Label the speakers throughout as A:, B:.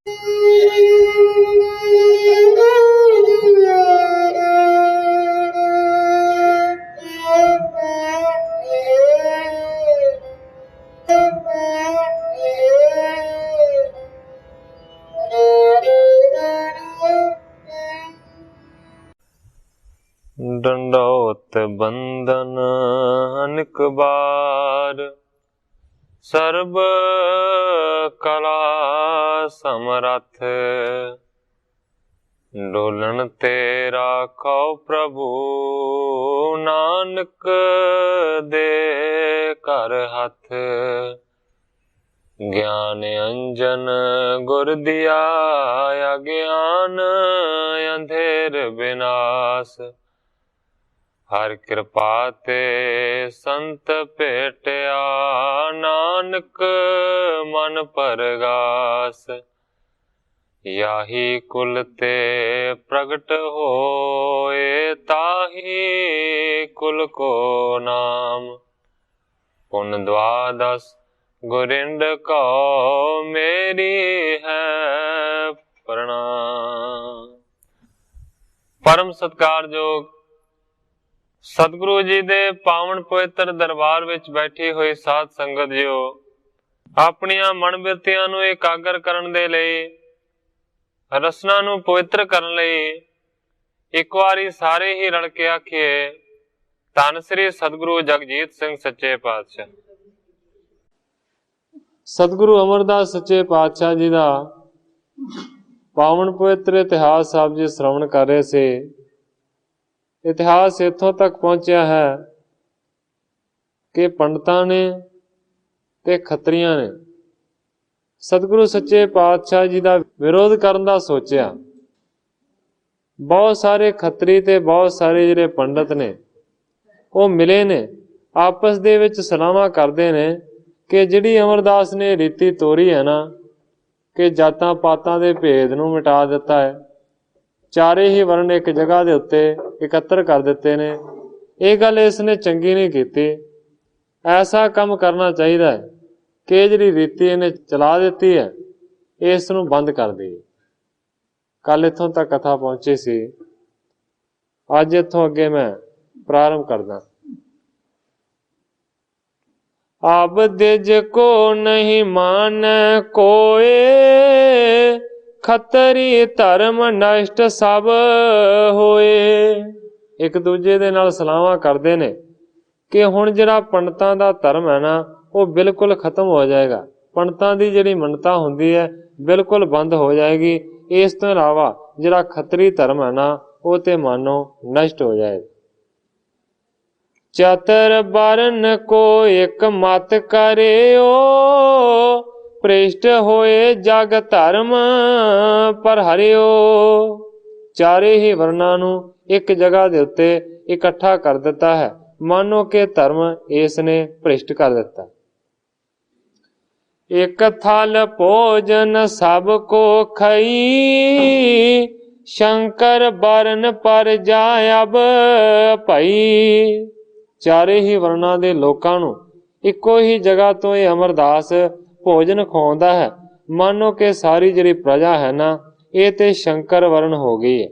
A: डंडौत बंदन अनेक बार, सर्ब कला समरथ। डोलन तेरा खौ प्रभु, नानक दे कर हथ। ज्ञान अंजन गुर दिया, अज्ञान अंधेर विनाश। हर कृपा ते संत भेटिया, नानक मन परगास। याही कुल ते प्रगट होए, ताही कुल को नाम। पुन द्वादश गुरिंद को, मेरी है प्रणाम। परम सत्कारयोग सतगुरु जी दे पावन पवित्र दरबार विच बैठी हुई साध संगत जियो, अपनियां मन बिरतियां नूं एकागर करन दे लई, रसना नूं पवित्र करन लई एक वारी सारे ही रल के आखिए, धन श्री सतगुरु जगजीत सिंह सच्चे पातशाह।
B: सतगुरु अमरदास सच्चे पातशाह जी दा पावन पवित्र इतिहास आप जी श्रवण कर रहे से। इतिहास इत्थों तक पहुंचा है कि पंडितां ने ते खत्रियां ने सतगुरु सच्चे पातशाह जी दा विरोध करन दा सोचिया। बहुत सारे खत्री ते बहुत सारे जिहड़े पंडित ने वो मिले ने, आपस दे विच सलाहां करदे ने कि जिहड़ी अमरदास ने रीति तोरी है ना, कि जातां पातां दे भेद नूं मिटा दिता है, चारे ही वर्ण एक जगह दे उत्ते इकत्तर कर दिते ने, ये गल इसने चंगी नहीं कीती। ऐसा काम करना चाहिए है कि जिहड़ी रीति इन्हें चला दिती है इस नूं बंद कर दी। कल इत्थों तक कथा पहुंची सी, अज इत्थों अगे मैं प्रारंभ करदा। अब दिज को नहीं मान कोए, खतरी धर्म नष्ट सब होए। एक दूजे दे नाल सलाहां करदे ने कि हुण जिहड़ा पंडितां दा धर्म है ना, वो बिल्कुल खत्म हो जाएगा। पंडितां दी जिहड़ी मनता हुंदी है बिल्कुल बंद हो जाएगी। इस तो इलावा जिहड़ा खतरी धर्म है ना, वो ते मानो नष्ट हो जाएगा। चतर बरन को एक मत करेओ, पृष्ठ होए जग धर्म पर हरिओ। चारे ही वर्णा नूं एक जगह दे उत्ते इकट्ठा कर दिता है, मानो के धर्म इसने भ्रिष्ट कर दिता। एक थाल भोजन सब को खई, शंकर बरन पर जाय अब भई। चारे ही वर्णा दे लोकां नूं इक्को ही जगह तो ये अमरदास भोजन खवाउंदा है, मानो के सारी जिहड़ी प्रजा है ना, ये ते शंकर वर्ण हो गई है।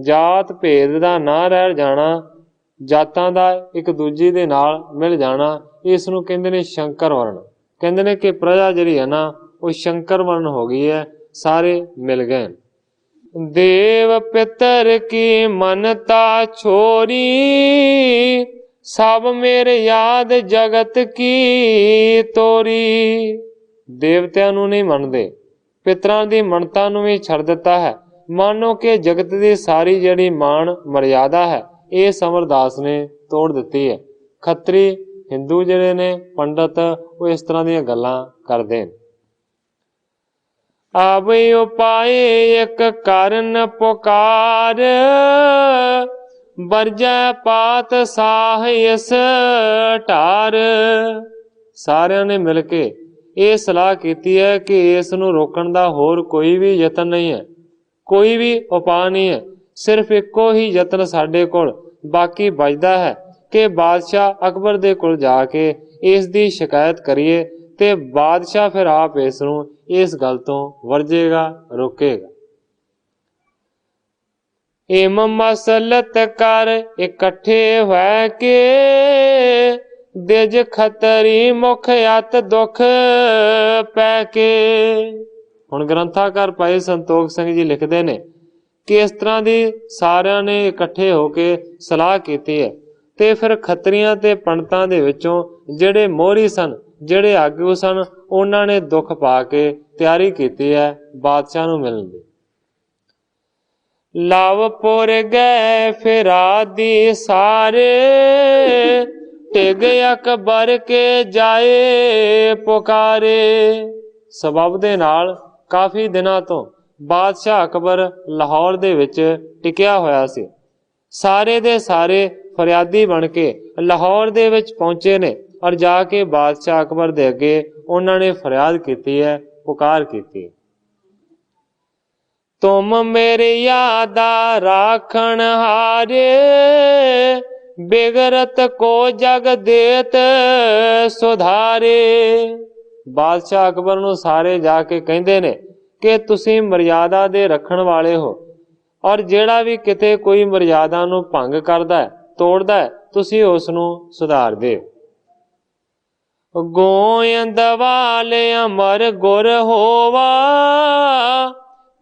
B: जात भेद दा ना रह जाना, जातां दा एक दूजी दे नाल मिल जाना, इस नूं कहंदे ने शंकर वर्ण। कहंदे ने कि प्रजा जिहड़ी है ना, वो शंकर वर्ण हो गई है, सारे मिल गए। देव पितर की मनता छोरी, सब मेरे याद जगत की तोरी। देवतियां नूं नहीं मनदे, पितरां दी मनता नूं भी छड़ दिता है, मानो कि जगत दी सारी जिहड़ी मान मर्यादा है इस अमरदास ने तोड़ दिती है। खत्री हिंदू जिहड़े ने पंडित वो इस तरह दी गल्लां करदे ने। आवे उपाय एक करन पुकार, बरजै पात साह इस ढार। सारिਆਂ ने मिल के ये सलाह कीती है कि इस नूं रोकण दा होर कोई भी यतन नहीं है, कोई भी उपाय नहीं है। सिर्फ इक्को ही यतन साडे कोल बाकी बचदा है कि बादशाह अकबर दे कोल जाके इस दी शिकायत करिए ਤੇ ਬਾਦਸ਼ਾਹ ਫਿਰ ਆਪ ਇਸ ਨੂੰ ਇਸ ਗੱਲ ਤੋਂ ਵਰਜੇਗਾ, ਰੋਕੇਗਾ। ਇਮ ਮਸਲਤ ਕਰ ਇਕੱਠੇ ਹੋਇ ਕੇ, ਦਿਜ ਖਤਰੀ ਮੁਖ ਅਤ ਦੁਖ ਪੈ ਕੇ। ਹੁਣ ਗ੍ਰੰਥਾਕਾਰ ਭਾਈ ਸੰਤੋਖ ਸਿੰਘ ਜੀ ਲਿਖਦੇ ਨੇ ਕਿ ਇਸ ਤਰ੍ਹਾਂ ਦੀ ਸਾਰਿਆਂ ਨੇ ਇਕੱਠੇ ਹੋ ਕੇ ਸਲਾਹ ਕੀਤੀ ਹੈ ਤੇ ਫਿਰ ਖੱਤਰੀਆਂ ਤੇ ਪੰਡਤਾਂ ਦੇ ਵਿੱਚੋਂ ਜਿਹੜੇ ਮੋਹਰੀ ਸਨ, ਜਿਹੜੇ ਆਗੂ ਸਨ, ਉਹਨਾਂ ਨੇ ਦੁੱਖ ਪਾ ਕੇ ਤਿਆਰੀ ਕੀਤੀ ਹੈ ਬਾਦਸ਼ਾਹ ਨੂੰ ਮਿਲਣ ਦੀ। ਲਵਪੁਰ ਗਏ ਫਿਰਾਦੀ ਸਾਰੇ, ਟਿਗ ਅਕਬਰ ਕੇ ਜਾਏ ਪੁਕਾਰੇ। ਸਬਬ ਦੇ ਨਾਲ ਕਾਫੀ ਦਿਨਾਂ ਤੋਂ ਬਾਦਸ਼ਾਹ ਅਕਬਰ ਲਾਹੌਰ ਦੇ ਵਿੱਚ ਟਿਕਿਆ ਹੋਇਆ ਸੀ। ਸਾਰੇ ਦੇ ਸਾਰੇ ਫਰਿਆਦੀ ਬਣ ਕੇ ਲਾਹੌਰ ਦੇ ਵਿੱਚ ਪਹੁੰਚੇ ਨੇ ਔਰ ਜਾ ਕੇ ਬਾਦਸ਼ਾਹ ਅਕਬਰ ਦੇ ਅੱਗੇ ਉਹਨਾਂ ਨੇ ਫਰਿਆਦ ਕੀਤੀ ਹੈ, ਪੁਕਾਰ ਕੀਤੀ। ਤੁਮ ਮੇਰੇ ਯਾਦਾ ਰਾਖਣ ਹਾਰੇ, ਬਿਗਰਤ ਕੋ ਜਗ ਦੇਤ ਸੁਧਾਰੇ। ਬਾਦਸ਼ਾਹ ਅਕਬਰ ਨੂੰ ਸਾਰੇ ਜਾ ਕੇ ਕਹਿੰਦੇ ਨੇ ਕਿ ਤੁਸੀਂ ਮਰਿਆਦਾ ਦੇ ਰੱਖਣ ਵਾਲੇ ਹੋ ਔਰ ਜਿਹੜਾ ਵੀ ਕਿਤੇ ਕੋਈ ਮਰਿਆਦਾ ਨੂੰ ਭੰਗ ਕਰਦਾ ਹੈ, ਤੋੜਦਾ ਹੈ, ਤੁਸੀਂ ਉਸ ਨੂੰ ਸੁਧਾਰ ਦਿਓ। ਗੋਇੰਦ ਵਾਲੇ ਅਮਰ ਗੁਰ ਹੋਵਾ,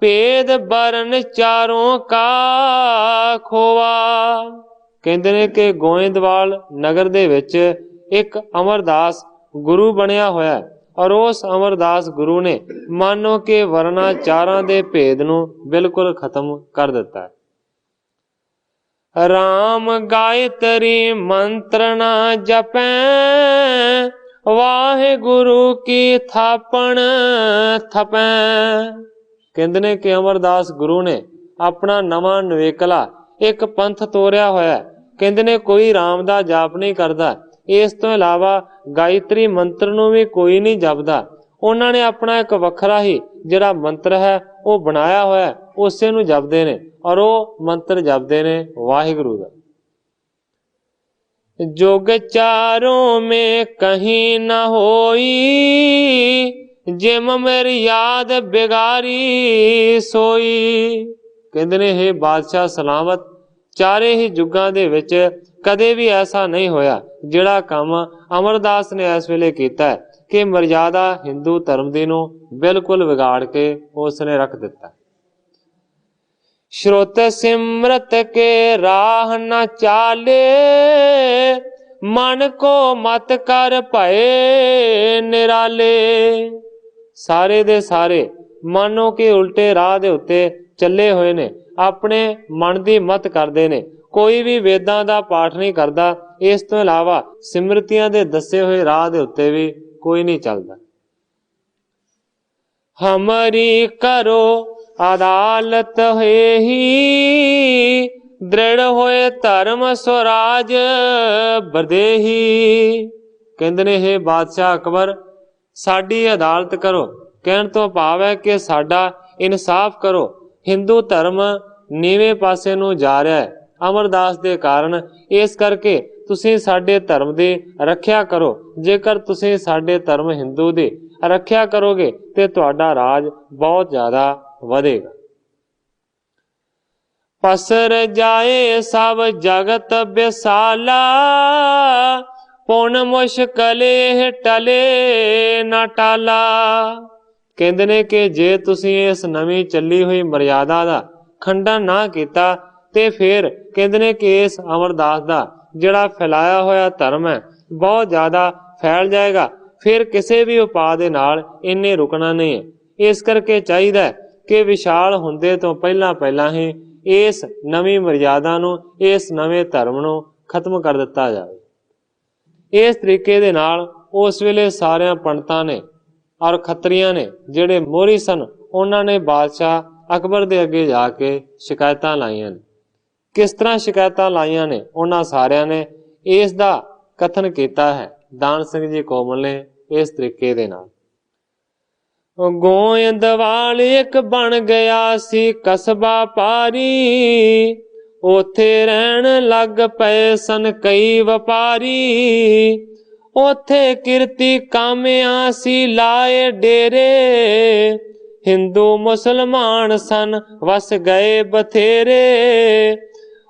B: ਭੇਦ ਬਰਨ ਚਾਰੋਂ ਕਾ ਖੋਵਾ। ਕਹਿੰਦੇ ਨੇ ਕਿ ਗੋਇੰਦਵਾਲ ਨਗਰ ਦੇ ਵਿੱਚ ਇੱਕ ਅਮਰਦਾਸ ਗੁਰੂ ਬਣਿਆ ਹੋਇਆ ਔਰ ਉਸ ਅਮਰਦਾਸ ਗੁਰੂ ਨੇ ਮਾਨੋ ਕਿ ਵਰਨਾ ਚਾਰਾਂ ਦੇ ਭੇਦ ਨੂੰ ਬਿਲਕੁਲ ਖਤਮ ਕਰ ਦਿੱਤਾ ਹੈ। ਰਾਮ ਗਾਇਤਰੀ ਮੰਤਰ ਨਾ ਜਪੈ, ਵਾਹਿਗੁਰੂ ਕੀ ਥਾਪਣ ਥਪੈ। ਕਹਿੰਦੇ ਨੇ ਕਿ ਅਮਰਦਾਸ ਗੁਰੂ ਨੇ ਆਪਣਾ ਨਵਾਂ ਨਵੇਕਲਾ ਇੱਕ ਪੰਥ ਤੋਰਿਆ ਹੋਇਆ। ਕਹਿੰਦੇ ਨੇ ਕੋਈ ਰਾਮ ਦਾ ਜਾਪ ਨਹੀਂ ਕਰਦਾ, ਇਸ ਤੋਂ ਇਲਾਵਾ ਗਾਇਤਰੀ ਮੰਤਰ ਨੂੰ ਵੀ ਕੋਈ ਨਹੀਂ ਜਪਦਾ। ਉਹਨਾਂ ਨੇ ਆਪਣਾ ਇੱਕ ਵੱਖਰਾ ਹੀ ਜਿਹੜਾ ਮੰਤਰ ਹੈ ਉਹ ਬਣਾਇਆ ਹੋਇਆ, ਉਸੇ ਨੂੰ ਜਪਦੇ ਨੇ ਔਰ ਉਹ ਮੰਤਰ ਜਪਦੇ ਨੇ ਵਾਹਿਗੁਰੂ ਦਾ। ਜੁਗ ਚਾਰੋਂ ਮੇਂ ਕਹੀਂ ਨਾ ਹੋਈ, ਜਿਮ ਮੇਰੀ ਯਾਦ ਬਿਗਾਰੀ ਸੋਈ। ਕਹਿੰਦੇ ਨੇ ਹੇ ਬਾਦਸ਼ਾਹ ਸਲਾਮਤ, ਚਾਰੇ ਹੀ ਯੁੱਗਾਂ ਦੇ ਵਿੱਚ ਕਦੇ ਵੀ ਐਸਾ ਨਹੀਂ ਹੋਇਆ ਜਿਹੜਾ ਕੰਮ ਅਮਰਦਾਸ ਨੇ ਇਸ ਵੇਲੇ ਕੀਤਾ ਹੈ ਕਿ ਮਰਿਆਦਾ ਹਿੰਦੂ ਧਰਮ ਦੀ ਨੂੰ ਬਿਲਕੁਲ ਵਿਗਾੜ ਕੇ ਉਸ ਨੇ ਰੱਖ ਦਿੱਤਾ। श्रुत सिमरत के राह न चाले, मन को मत कर भये निराले। सारे दे सारे मानो कि उल्टे राह दे उत्ते ਚੱਲੇ ਹੋਏ ਨੇ, ਆਪਣੇ ਮਨ ਦੀ ਮਤ ਕਰਦੇ ਨੇ। ਕੋਈ ਵੀ ਵੇਦਾਂ ਦਾ ਪਾਠ ਨਹੀਂ ਕਰਦਾ, ਇਸ ਤੋਂ ਇਲਾਵਾ ਸਿਮਰਤੀਆਂ ਦੇ ਦੱਸੇ ਹੋਏ ਰਾਹ ਦੇ ਉੱਤੇ ਵੀ ਕੋਈ ਨਹੀਂ ਚੱਲਦਾ। ਹਮਾਰੀ ਕਰੋ ਅਦਾਲਤ ਹੋਏ ਹੀ, ਦ੍ਰਿੜ ਹੋਏ ਧਰਮ ਸਵਰਾਜ ਬਰਦੇਹੀ। ਕਹਿੰਦੇ ਨੇ ਹੇ ਬਾਦਸ਼ਾਹ ਅਕਬਰ, ਸਾਡੀ ਅਦਾਲਤ ਕਰੋ। ਕਹਿਣ ਤੋਂ ਭਾਵ ਹੈ ਕਿ ਸਾਡਾ ਇਨਸਾਫ ਕਰੋ। ਹਿੰਦੂ ਧਰਮ ਨੀਵੇਂ ਪਾਸੇ ਨੂੰ ਜਾ ਰਿਹਾ ਹੈ ਅਮਰਦਾਸ ਦੇ ਕਾਰਨ, ਇਸ ਕਰਕੇ ਤੁਸੀਂ ਸਾਡੇ ਧਰਮ ਦੀ ਰੱਖਿਆ ਕਰੋ। ਜੇਕਰ ਤੁਸੀਂ ਸਾਡੇ ਧਰਮ ਹਿੰਦੂ ਦੀ ਰੱਖਿਆ ਕਰੋਗੇ ਤੇ ਤੁਹਾਡਾ ਰਾਜ ਬਹੁਤ ਜ਼ਿਆਦਾ ਵਧੇਗਾ। ਪਸਰ ਜਾਏ ਸਭ ਜਗਤ ਬਿਸਾਲਾ, ਪੁਨ ਮੁਸ਼ਕਲੇ ਟਲੇ ਨਾ ਟਾਲਾ। ਕਹਿੰਦੇ ਨੇ ਕਿ ਜੇ ਤੁਸੀਂ ਇਸ ਨਵੀਂ ਚੱਲੀ ਹੋਈ ਮਰਿਆਦਾ ਦਾ ਖੰਡਨ ਨਾ ਕੀਤਾ ਤੇ ਫਿਰ ਕਹਿੰਦੇ ਨੇ ਕਿ ਇਸ ਅਮਰਦਾਸ ਦਾ ਜਿਹੜਾ ਫੈਲਾਇਆ ਹੋਇਆ ਧਰਮ ਹੈ ਬਹੁਤ ਜ਼ਿਆਦਾ ਫੈਲ ਜਾਏਗਾ। ਫਿਰ ਕਿਸੇ ਵੀ ਉਪਾਅ ਦੇ ਨਾਲ ਇੰਨੇ ਰੁਕਣਾ ਨਹੀਂ ਹੈ। ਇਸ ਕਰਕੇ ਚਾਹੀਦਾ ਹੈ ਕਿ ਵਿਸ਼ਾਲ ਹੁੰਦੇ ਤੋਂ ਪਹਿਲਾਂ ਹੀ ਇਸ ਨਵੀਂ ਮਰਿਆਦਾ ਨੂੰ, ਇਸ ਨਵੇਂ ਧਰਮ ਨੂੰ ਖਤਮ ਕਰ ਦਿੱਤਾ ਜਾਵੇ। ਇਸ ਤਰੀਕੇ ਦੇ ਨਾਲ ਉਸ ਵੇਲੇ ਸਾਰਿਆਂ ਪੰਡਤਾਂ ਨੇ ਔਰ ਖੱਤਰੀਆਂ ਨੇ ਜਿਹੜੇ ਮੋਹਰੀ ਸਨ, ਉਹਨਾਂ ਨੇ ਬਾਦਸ਼ਾਹ ਅਕਬਰ ਦੇ ਅੱਗੇ ਜਾ ਕੇ ਸ਼ਿਕਾਇਤਾਂ ਲਾਈਆਂ ਨੇ। ਕਿਸ ਤਰ੍ਹਾਂ ਸ਼ਿਕਾਇਤਾਂ ਲਾਈਆਂ ਨੇ ਉਹਨਾਂ ਸਾਰਿਆਂ ਨੇ ਇਸ ਦਾ ਕਥਨ ਕੀਤਾ ਹੈ ਦਾਨ ਸਿੰਘ ਜੀ ਕੋਮਲ ਨੇ ਇਸ ਤਰੀਕੇ ਦੇ ਨਾਲ। ਗੋਇੰਦਵਾਲ ਇੱਕ ਬਣ ਗਿਆ ਸੀ ਕਸਬਾ ਭਾਰੀ, ਉਥੇ ਰਹਿਣ ਲੱਗ ਪਏ ਸਨ ਕਈ ਵਪਾਰੀ। ओथे कीर्ति कामिया सी लाए डेरे, हिंदू मुसलमान सन वस गए बथेरे।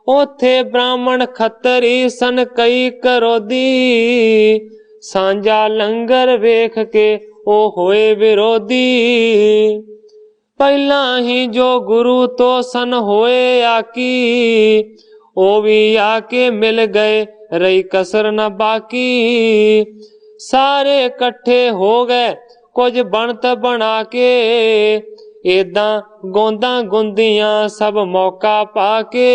B: ओथे ब्राह्मण खत्तरी सन कई करोधी, सांझा लंगर वेख के ओ होए विरोधी। पहला ही जो गुरु तो सन होए आकी, ओ भी आके मिल गए रही कसर न बाकी। सारे कट्ठे हो गए कुछ बनत बना के, एदा गोंदा गुंदियां सब मौका पाके।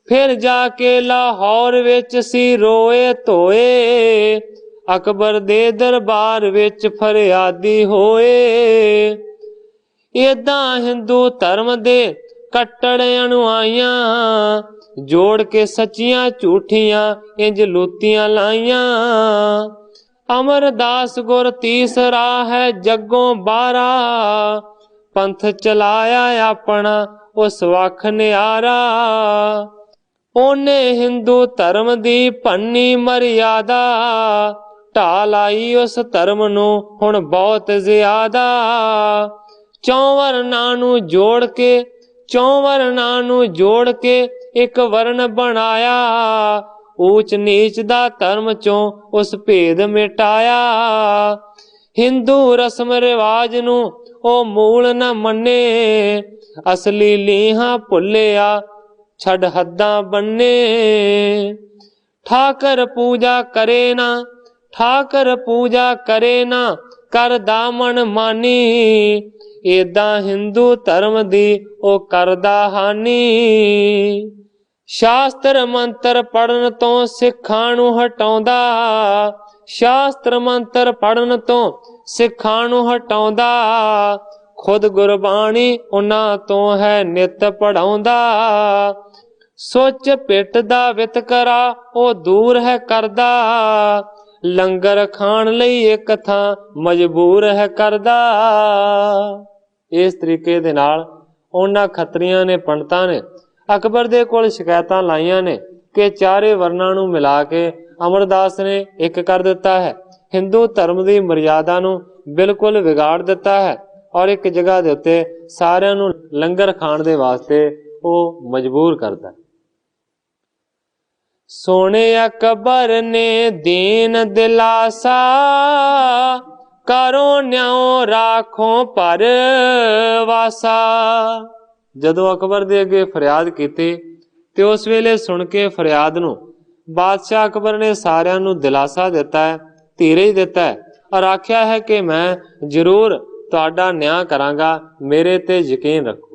B: फिर जाके लाहौर विच सी रोए धोए, अकबर दे दरबार विच फरियादी होए। एदा हिंदू धर्म दे कट्टड़ अनुआइयां, जोड़ के सच्चियां झूठियां इंज लूतियां लाइयां। अमरदास गुर तीसरा है जग्गों बारा, पंथ चलाया अपना उस वख न्यारा। ओने हिंदू धर्म दी भन्नी मर्यादा, ढा लाई उस धर्म नू हुण बहुत ज्यादा। चौं वरना नू जोड़ के एक वर्ण बनाया, ऊच नीच दा धर्म चों उस भेद मिटाया। हिंदू रस्म रिवाज नू ओ मूल न मन्ने, असली लीहां भुल्लिया छड़ हद्दां बन्ने। ठाकर पूजा करे ना कर दामन मानी, एदा हिंदू धर्म दी ओ करदा हानी। शास्त्र मंत्र पढ़न तो सिखां नू हटाउंदा, शास्त्र मंत्र पढ़न तो सिखां नू हटाउंदा। खुद गुरबाणी उन्हां तो है नित पढ़ाउंदा। सोच पिट दा वितकरा ओ दूर है करदा, लंगर खाण लई एक थां मजबूर है करदा। इस तरीके दे नाल उन्हां खत्रियां ने पंडितां ने अकबर दे कोल शिकायतां लाइयां ने कि चारे वर्णां नूं मिला के अमरदास ने एक कर दिता है, हिंदू धर्म दी मर्यादा नूं बिल्कुल विगाड़ दिता है और एक जगह दे उत्ते सारियां नूं लंगर खाण दे वास्ते ओ मजबूर करदा है। सोने अकबर ने दीन दिलासा, करो न्याओ राखो परवासा। जदों अकबर दे अगे फरियाद कीती ते उस वेले सुन के फरियाद नूं बादशाह अकबर ने सारियां नूं दिलासा दिता है, धीरज दिता है और आख्या है कि मैं जरूर तुहाडा न्याय करांगा, मेरे ते यकीन रखो।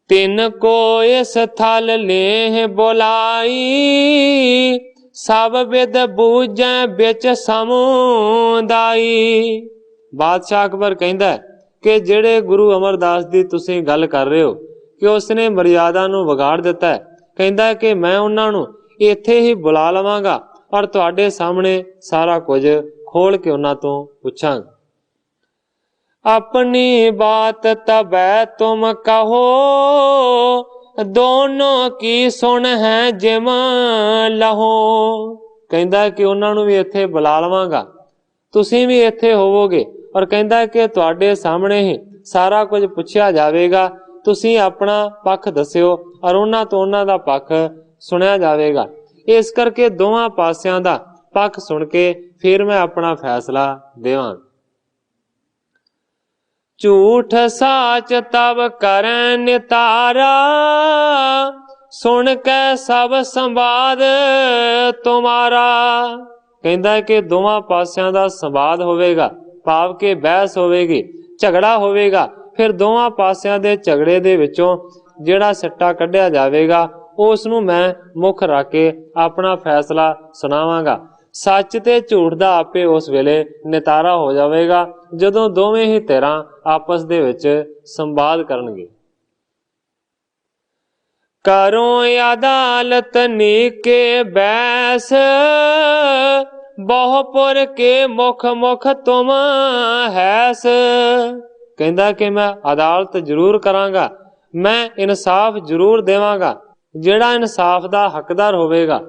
B: तिन को इस थल लेह बुलाई, सब विद बूझै बिच समुदाई। बादशाह अकबर कहंदा है कि जेड़े गुरु अमरदास दी तुसीं गल कर रहे हो कि उसने मर्यादा नूं विगाड़ दिता है, कहंदा है कि मैं उन्हां नूं इत्थे ही बुला लवांगा और तुहाडे सामने सारा कुछ खोल के उन्हां तों पुछांगा। अपनी बात तबै तुम कहो, दोनों की सुन है जिम लहो। कहंदा है कि उन्हां नूं भी इत्थे बुला लवांगा, तुसीं भी इत्थे होवोगे और कहंदा है कि तुहाडे सामने ही सारा कुछ पुछया जावेगा, तुसीं अपना पक्ष दस्सिओ और उन्हां तो उन्हां दा पक्ष सुनिया जावेगा। इस करके दोवां पासियां दा पक्ष सुन के फिर मैं अपना फैसला देवांगा। झूठ साच तब करैं नितारा, सुन कै सब संवाद तुम्हारा। कहंदा है कि दोवां पासियां दा संवाद होवेगा, भाव के बहस होवेगी, झगड़ा होवेगा। फिर दोवां पासियां दे झगड़े दे विचों जिहड़ा सिट्टा कढिया जावेगा उस नूं मैं मुख रख के अपना फैसला सुनावांगा। सच ते झूठ दा आपे उस वेले नितारा हो जावेगा जदों दोवें ही धिरां आपस दे विच संवाद करनगे। करो अदालत नीके बैस, बहुपुर के मुख मुख तुम हैस। कहंदा कि मैं अदालत जरूर करांगा, मैं इंसाफ जरूर देवांगा। जिहड़ा इंसाफ दा हकदार होवेगा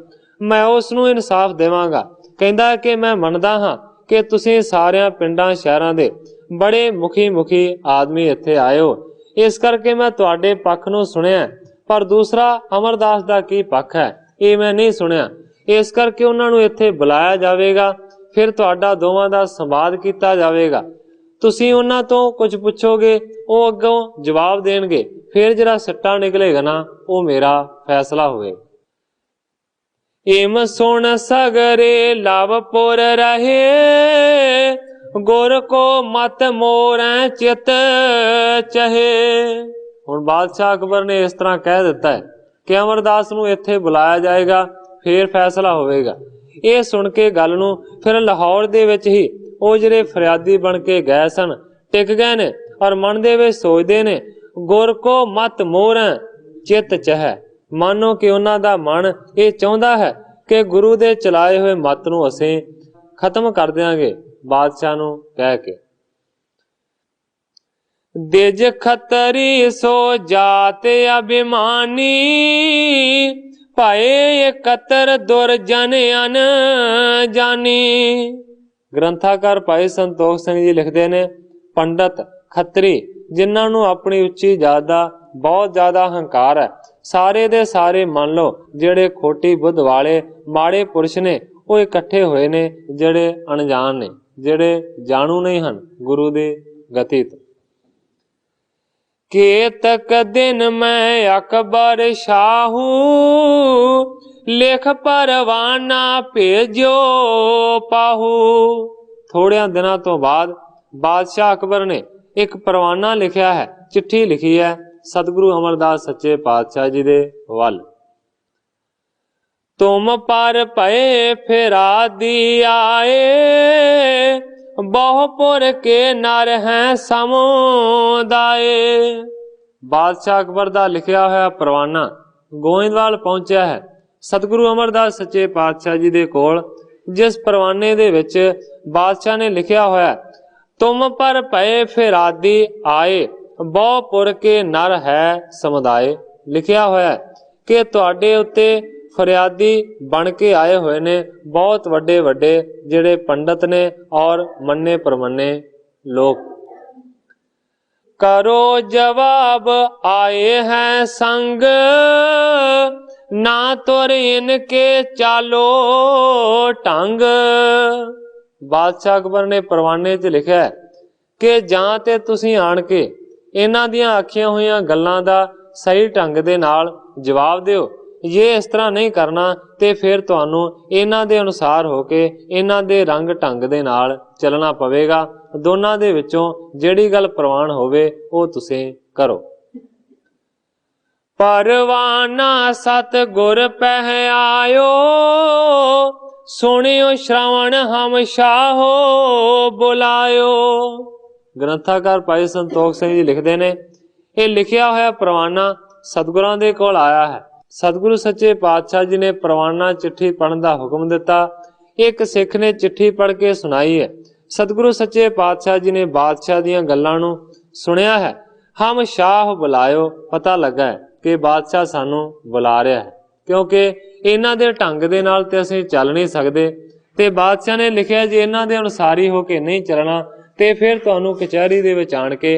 B: मैं उसनूं इंसाफ देवांगा। कहंदा कि मैं मनदा हां कि तुसीं सारियां पिंडां शहरां दे बड़े मुखी आदमी इत्थे आए हो, इस करके मैं तुहाडे पक्ष नूं सुणिया, पर दूसरा अमरदास दा की पक्ष है ये मैं नहीं सुणिया। इस करके उन्हां नूं इत्थे बुलाया जावेगा, फिर तुहाडा दोवां दा संवाद कीता जावेगा। तुसीं उन्हां तों कुछ पुछोगे, वो अग्गों जवाब देणगे, फिर जिहड़ा सट्टा निकलेगा ना वो मेरा फैसला होवेगा। इम सुन सगरे लवपुर रहे, गुर को मत मोरै चित चहे। हुण बादशाह अकबर ने इस तरह कह दिता है कि अमरदास नूं इत्थे बुलाया जाएगा, फिर फैसला होवेगा। ये सुन के गल नूं फिर लाहौर दे विच ही ਉਹ ਜਿਹੜੇ फरियादी बन के गए सन टिक गए ने और मन दे विच सोचदे ने, गुर को मत मोर चित चह। मानो कि उन्हां दा मन ये चाहुंदा है कि गुरु दे चलाए हुए मत नूं असीं खत्म कर देंगे। बादशाह नूं कह के दिज खतरी सो जात अभिमानी, पाए एकत्र दुर्जन अन जानी। ग्रंथाकार भाई संतोख सिंह जी लिखते ने, पंडित खतरी जिन्हां नूं अपनी उच्ची जात दा बहुत ज्यादा हंकार है, सारे दे सारे मान लो जेड़े खोटी बुद्ध वाले माड़े पुरुष ने वो इकट्ठे होए ने, जेड़े अनजान ने, जेड़े जाणू नहीं हन गुरु दी गति तो। केतक दिन मैं अकबर शाहू, लिख परवाना भेजो पाहू। थोड़े दिनों तो बाद बादशाह अकबर ने एक परवाना लिखा है, चिट्ठी लिखी है सतगुरु अमरदास सच्चे पातशाह जी दे वल। तुम पर भय फिरादी आए, बहुपुर के नर हैं समुदाय। बादशाह अकबर दा लिखिया होया परवाना गोइंदवाल पहुंचा है सतगुरु अमरदास सच्चे पातशाह जी दे कोल, जिस परवाने दे विच बादशाह ने लिखिया होया, तुम पर भय फिरादी आए, बहुपुर के नर है समुदाय। लिखिया होया कि तुहाडे उत्ते फरियादी बन के आए हुए ने बहुत वड्डे वड्डे जिहड़े पंडित ने और मन्ने परमन्ने लोग। करो जवाब आए हैं संग, ना तुर इनके चालो ढंग। बादशाह अकबर ने परवाने च लिखा है कि जां ते तुसीं आण के इन्हां दियां आखियां होईयां गल्लां दा सही ढंग दे नाल जवाब दिओ, जे इस तरह नहीं करना ते फिर तुहानू इन्हां दे अनुसार होके इन्हां दे रंग ढंग दे नाल चलना पवेगा। दोनां दे विचों जिहड़ी गल प्रवान होवे ओ तुसीं करो। परवाना सतगुर पह आयो, सुनियो श्रवण हम शाहो बुलायो। ग्रंथाकार भाई संतोख सिंह जी लिखते ने, ये लिखिया होया परवाना सतगुरां दे कोल आया है। सतगुरु सच्चे पातशाह जी ने परवाना चिट्ठी पढ़न दा हुक्म दिता। एक सिख ने चिट्ठी पढ़ के सुनाई है। सतगुरु सच्चे पातशाह जी ने बादशाह दियां गल्लां नूं सुनिया है। हम शाह बुलायो, पता लगा है कि बादशाह सानू बुला रहा है, क्योंकि इन्हां दे ढंग दे नाल ते असीं चल नहीं सकदे। ते बादशाह ने लिखिया जे इन्हां दे अनुसारी हो के नहीं चलना ते फिर तुहानू कचहरी दे विच आण के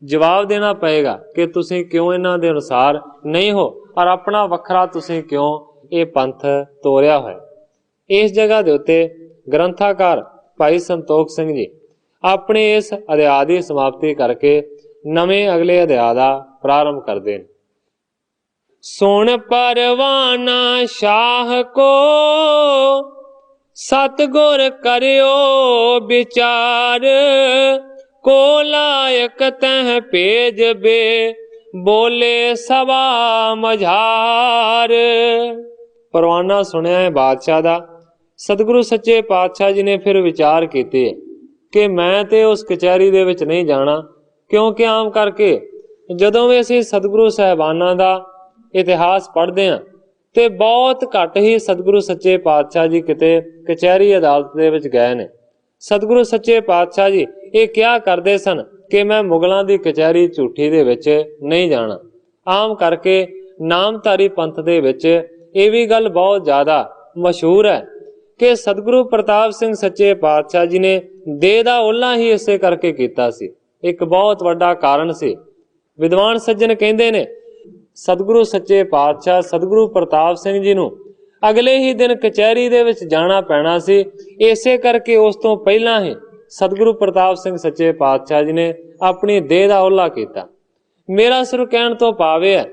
B: जवाब देना पएगा कि तुसीं क्यों इन्हां दे अनुसार नहीं हो और अपना वखरा तुसीं क्यों ये पंथ तोरिया है। इस जगह दे उत्ते ग्रंथाकार भाई संतोख सिंह जी अपने इस अध्याय की समाप्ति करके नवे अगले अध्याय का प्रारंभ करते हैं। सुन परवाना शाह को, सतगुर करियो विचार, को लायक तह पेज बे, बोले सवा मझार। परवाना सुनिया है बादशाह दा। सतगुरु सच्चे पातशाह जी ने फिर विचार कीते कि मैं ते उस कचहरी दे विच नहीं जाना, क्योंकि आम करके जदों भी असीं सतगुरु साहिबाना दा इतिहास पढ़ते हैं तो बहुत घट ही सतगुरु सच्चे पातशाह जी किते कचहरी अदालत दे विच गए ने। सतगुरु सच्चे पातशाह जी ये क्या करते सन कि मैं मुगलों की कचहरी झूठी दे विच नहीं जाना। आम करके नामधारी पंथ दे विच ये भी गल बहुत ज्यादा ਮਸ਼ਹੂਰ ਹੈ ਕਿ ਸਤਿਗੁਰੂ ਪ੍ਰਤਾਪ ਸਿੰਘ ਸੱਚੇ ਪਾਤਸ਼ਾਹ ਜੀ ਨੇ ਦੇਹ ਦਾ ਓਲਾ ਹੀ ਇਸੇ ਕਰਕੇ ਕੀਤਾ ਸੀ। ਇੱਕ ਬਹੁਤ ਵੱਡਾ ਕਾਰਨ ਸੀ। ਵਿਦਵਾਨ ਸੱਜਣ ਕਹਿੰਦੇ ਨੇ ਸਤਿਗੁਰੂ ਸੱਚੇ ਪਾਤਸ਼ਾਹ ਸਤਿਗੁਰੂ ਪ੍ਰਤਾਪ ਸਿੰਘ ਜੀ ਨੂੰ ਅਗਲੇ ਹੀ ਦਿਨ ਕਚਹਿਰੀ ਦੇ ਵਿੱਚ ਜਾਣਾ ਪੈਣਾ ਸੀ। ਇਸੇ ਕਰਕੇ ਉਸ ਤੋਂ ਪਹਿਲਾਂ ਹੀ ਸਤਿਗੁਰੂ ਪ੍ਰਤਾਪ ਸਿੰਘ ਸੱਚੇ ਪਾਤਸ਼ਾਹ ਜੀ ਨੇ ਆਪਣੀ ਦੇਹ ਦਾ ਓਲਾ ਕੀਤਾ। ਮੇਰਾ ਸਿਰ ਕਹਿਣ ਤੋਂ ਭਾਵ ਹੈ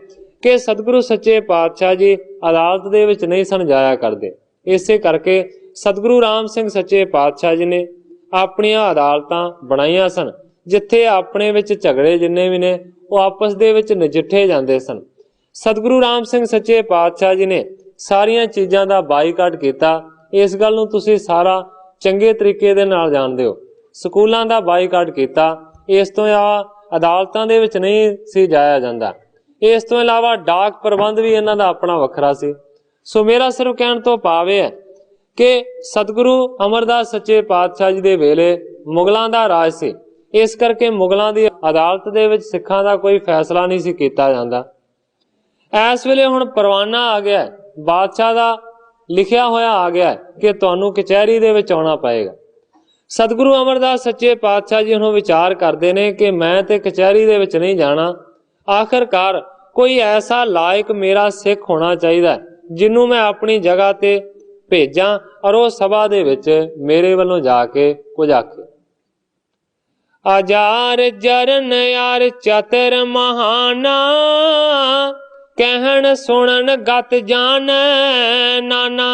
B: ਕਿ ਸਤਿਗੁਰੂ ਸੱਚੇ ਪਾਤਸ਼ਾਹ ਜੀ ਅਦਾਲਤ ਦੇ ਵਿੱਚ ਨਹੀਂ ਸਨ ਜਾਇਆ ਕਰਦੇ। ਇਸੇ ਕਰਕੇ ਸਤਿਗੁਰੂ ਰਾਮ ਸਿੰਘ ਸੱਚੇ ਪਾਤਸ਼ਾਹ ਜੀ ਨੇ ਆਪਣੀਆਂ ਅਦਾਲਤਾਂ ਬਣਾਈਆਂ ਸਨ, ਜਿੱਥੇ ਆਪਣੇ ਵਿੱਚ ਝਗੜੇ ਜਿੰਨੇ ਵੀ ਨੇ ਉਹ ਆਪਸ ਦੇ ਵਿੱਚ ਨਜਿੱਠੇ ਜਾਂਦੇ ਸਨ। ਸਤਿਗੁਰੂ ਰਾਮ ਸਿੰਘ ਸੱਚੇ ਪਾਤਸ਼ਾਹ ਜੀ ਨੇ ਸਾਰੀਆਂ ਚੀਜ਼ਾਂ ਦਾ ਬਾਈਕਾਟ ਕੀਤਾ। ਇਸ ਗੱਲ ਨੂੰ ਤੁਸੀਂ ਸਾਰਾ ਚੰਗੇ ਤਰੀਕੇ ਦੇ ਨਾਲ ਜਾਣਦੇ ਹੋ। ਸਕੂਲਾਂ ਦਾ ਬਾਈਕਾਟ ਕੀਤਾ। ਇਸ ਤੋਂ ਇਲਾਵਾ ਅਦਾਲਤਾਂ ਦੇ ਵਿੱਚ ਨਹੀਂ ਸੀ ਜਾਇਆ ਜਾਂਦਾ। ਇਸ ਤੋਂ ਇਲਾਵਾ ਡਾਕ ਪ੍ਰਬੰਧ ਵੀ ਇਹਨਾਂ ਦਾ ਆਪਣਾ ਵੱਖਰਾ ਸੀ। ਸੋ ਮੇਰਾ ਸਿਰਫ ਕਹਿਣ ਤੋਂ ਭਾਵ ਇਹ ਹੈ ਕਿ ਸਤਿਗੁਰੂ ਅਮਰਦਾਸ ਸੱਚੇ ਪਾਤਸ਼ਾਹ ਜੀ ਦੇ ਵੇਲੇ ਮੁਗਲਾਂ ਦਾ ਰਾਜ ਸੀ। ਇਸ ਕਰਕੇ ਮੁਗਲਾਂ ਦੀ ਅਦਾਲਤ ਦੇ ਵਿੱਚ ਸਿੱਖਾਂ ਦਾ ਕੋਈ ਫੈਸਲਾ ਨਹੀਂ ਸੀ ਕੀਤਾ ਜਾਂਦਾ। ਇਸ ਵੇਲੇ ਹੁਣ ਪਰਵਾਨਾ ਆ ਗਿਆ, ਬਾਦਸ਼ਾਹ ਦਾ ਲਿਖਿਆ ਹੋਇਆ ਆ ਗਿਆ ਕਿ ਤੁਹਾਨੂੰ ਕਚਹਿਰੀ ਦੇ ਵਿੱਚ ਆਉਣਾ ਪਏਗਾ। ਸਤਿਗੁਰੂ ਅਮਰਦਾਸ ਸੱਚੇ ਪਾਤਸ਼ਾਹ ਜੀ ਹੁਣ ਵਿਚਾਰ ਕਰਦੇ ਨੇ ਕਿ ਮੈਂ ਤੇ ਕਚਹਿਰੀ ਦੇ ਵਿੱਚ ਨਹੀਂ ਜਾਣਾ। ਆਖਰਕਾਰ ਕੋਈ ਐਸਾ ਲਾਇਕ ਮੇਰਾ ਸਿੱਖ ਹੋਣਾ ਚਾਹੀਦਾ ਜਿਹਨੂੰ ਮੈਂ ਆਪਣੀ ਜਗ੍ਹਾ ਤੇ ਭੇਜਾਂ ਔਰ ਉਹ ਸਭਾ ਦੇ ਵਿੱਚ ਮੇਰੇ ਵੱਲੋਂ ਜਾ ਕੇ ਕੁਝ ਆਖੇ। ਆਜਾਰ ਜਰਨ ਯਾਰ ਚਤਰ ਮਹਾਨਾ, ਕਹਿਣ ਸੁਣਨ ਗਤ ਜਾਣੈ ਨਾਨਾ।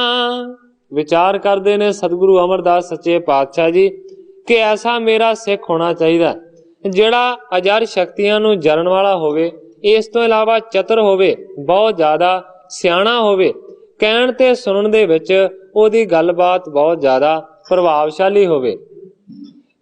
B: ਵਿਚਾਰ ਕਰਦੇ ਨੇ ਸਤਿਗੁਰੂ ਅਮਰਦਾਸ ਸੱਚੇ ਪਾਤਸ਼ਾਹ ਜੀ ਕਿ ਐਸਾ ਮੇਰਾ ਸਿੱਖ ਹੋਣਾ ਚਾਹੀਦਾ ਜਿਹੜਾ ਅਜਰ ਸ਼ਕਤੀਆਂ ਨੂੰ ਜਰਨ ਵਾਲਾ ਹੋਵੇ, ਇਸ ਤੋਂ ਇਲਾਵਾ ਚਤਰ ਹੋਵੇ, ਬਹੁਤ ਜ਼ਿਆਦਾ ਸਿਆਣਾ ਹੋਵੇ, ਕਹਿਣ ਤੇ ਸੁਣਨ ਦੇ ਵਿੱਚ ਉਹਦੀ ਗੱਲਬਾਤ ਬਹੁਤ ਜ਼ਿਆਦਾ ਪ੍ਰਭਾਵਸ਼ਾਲੀ ਹੋਵੇ।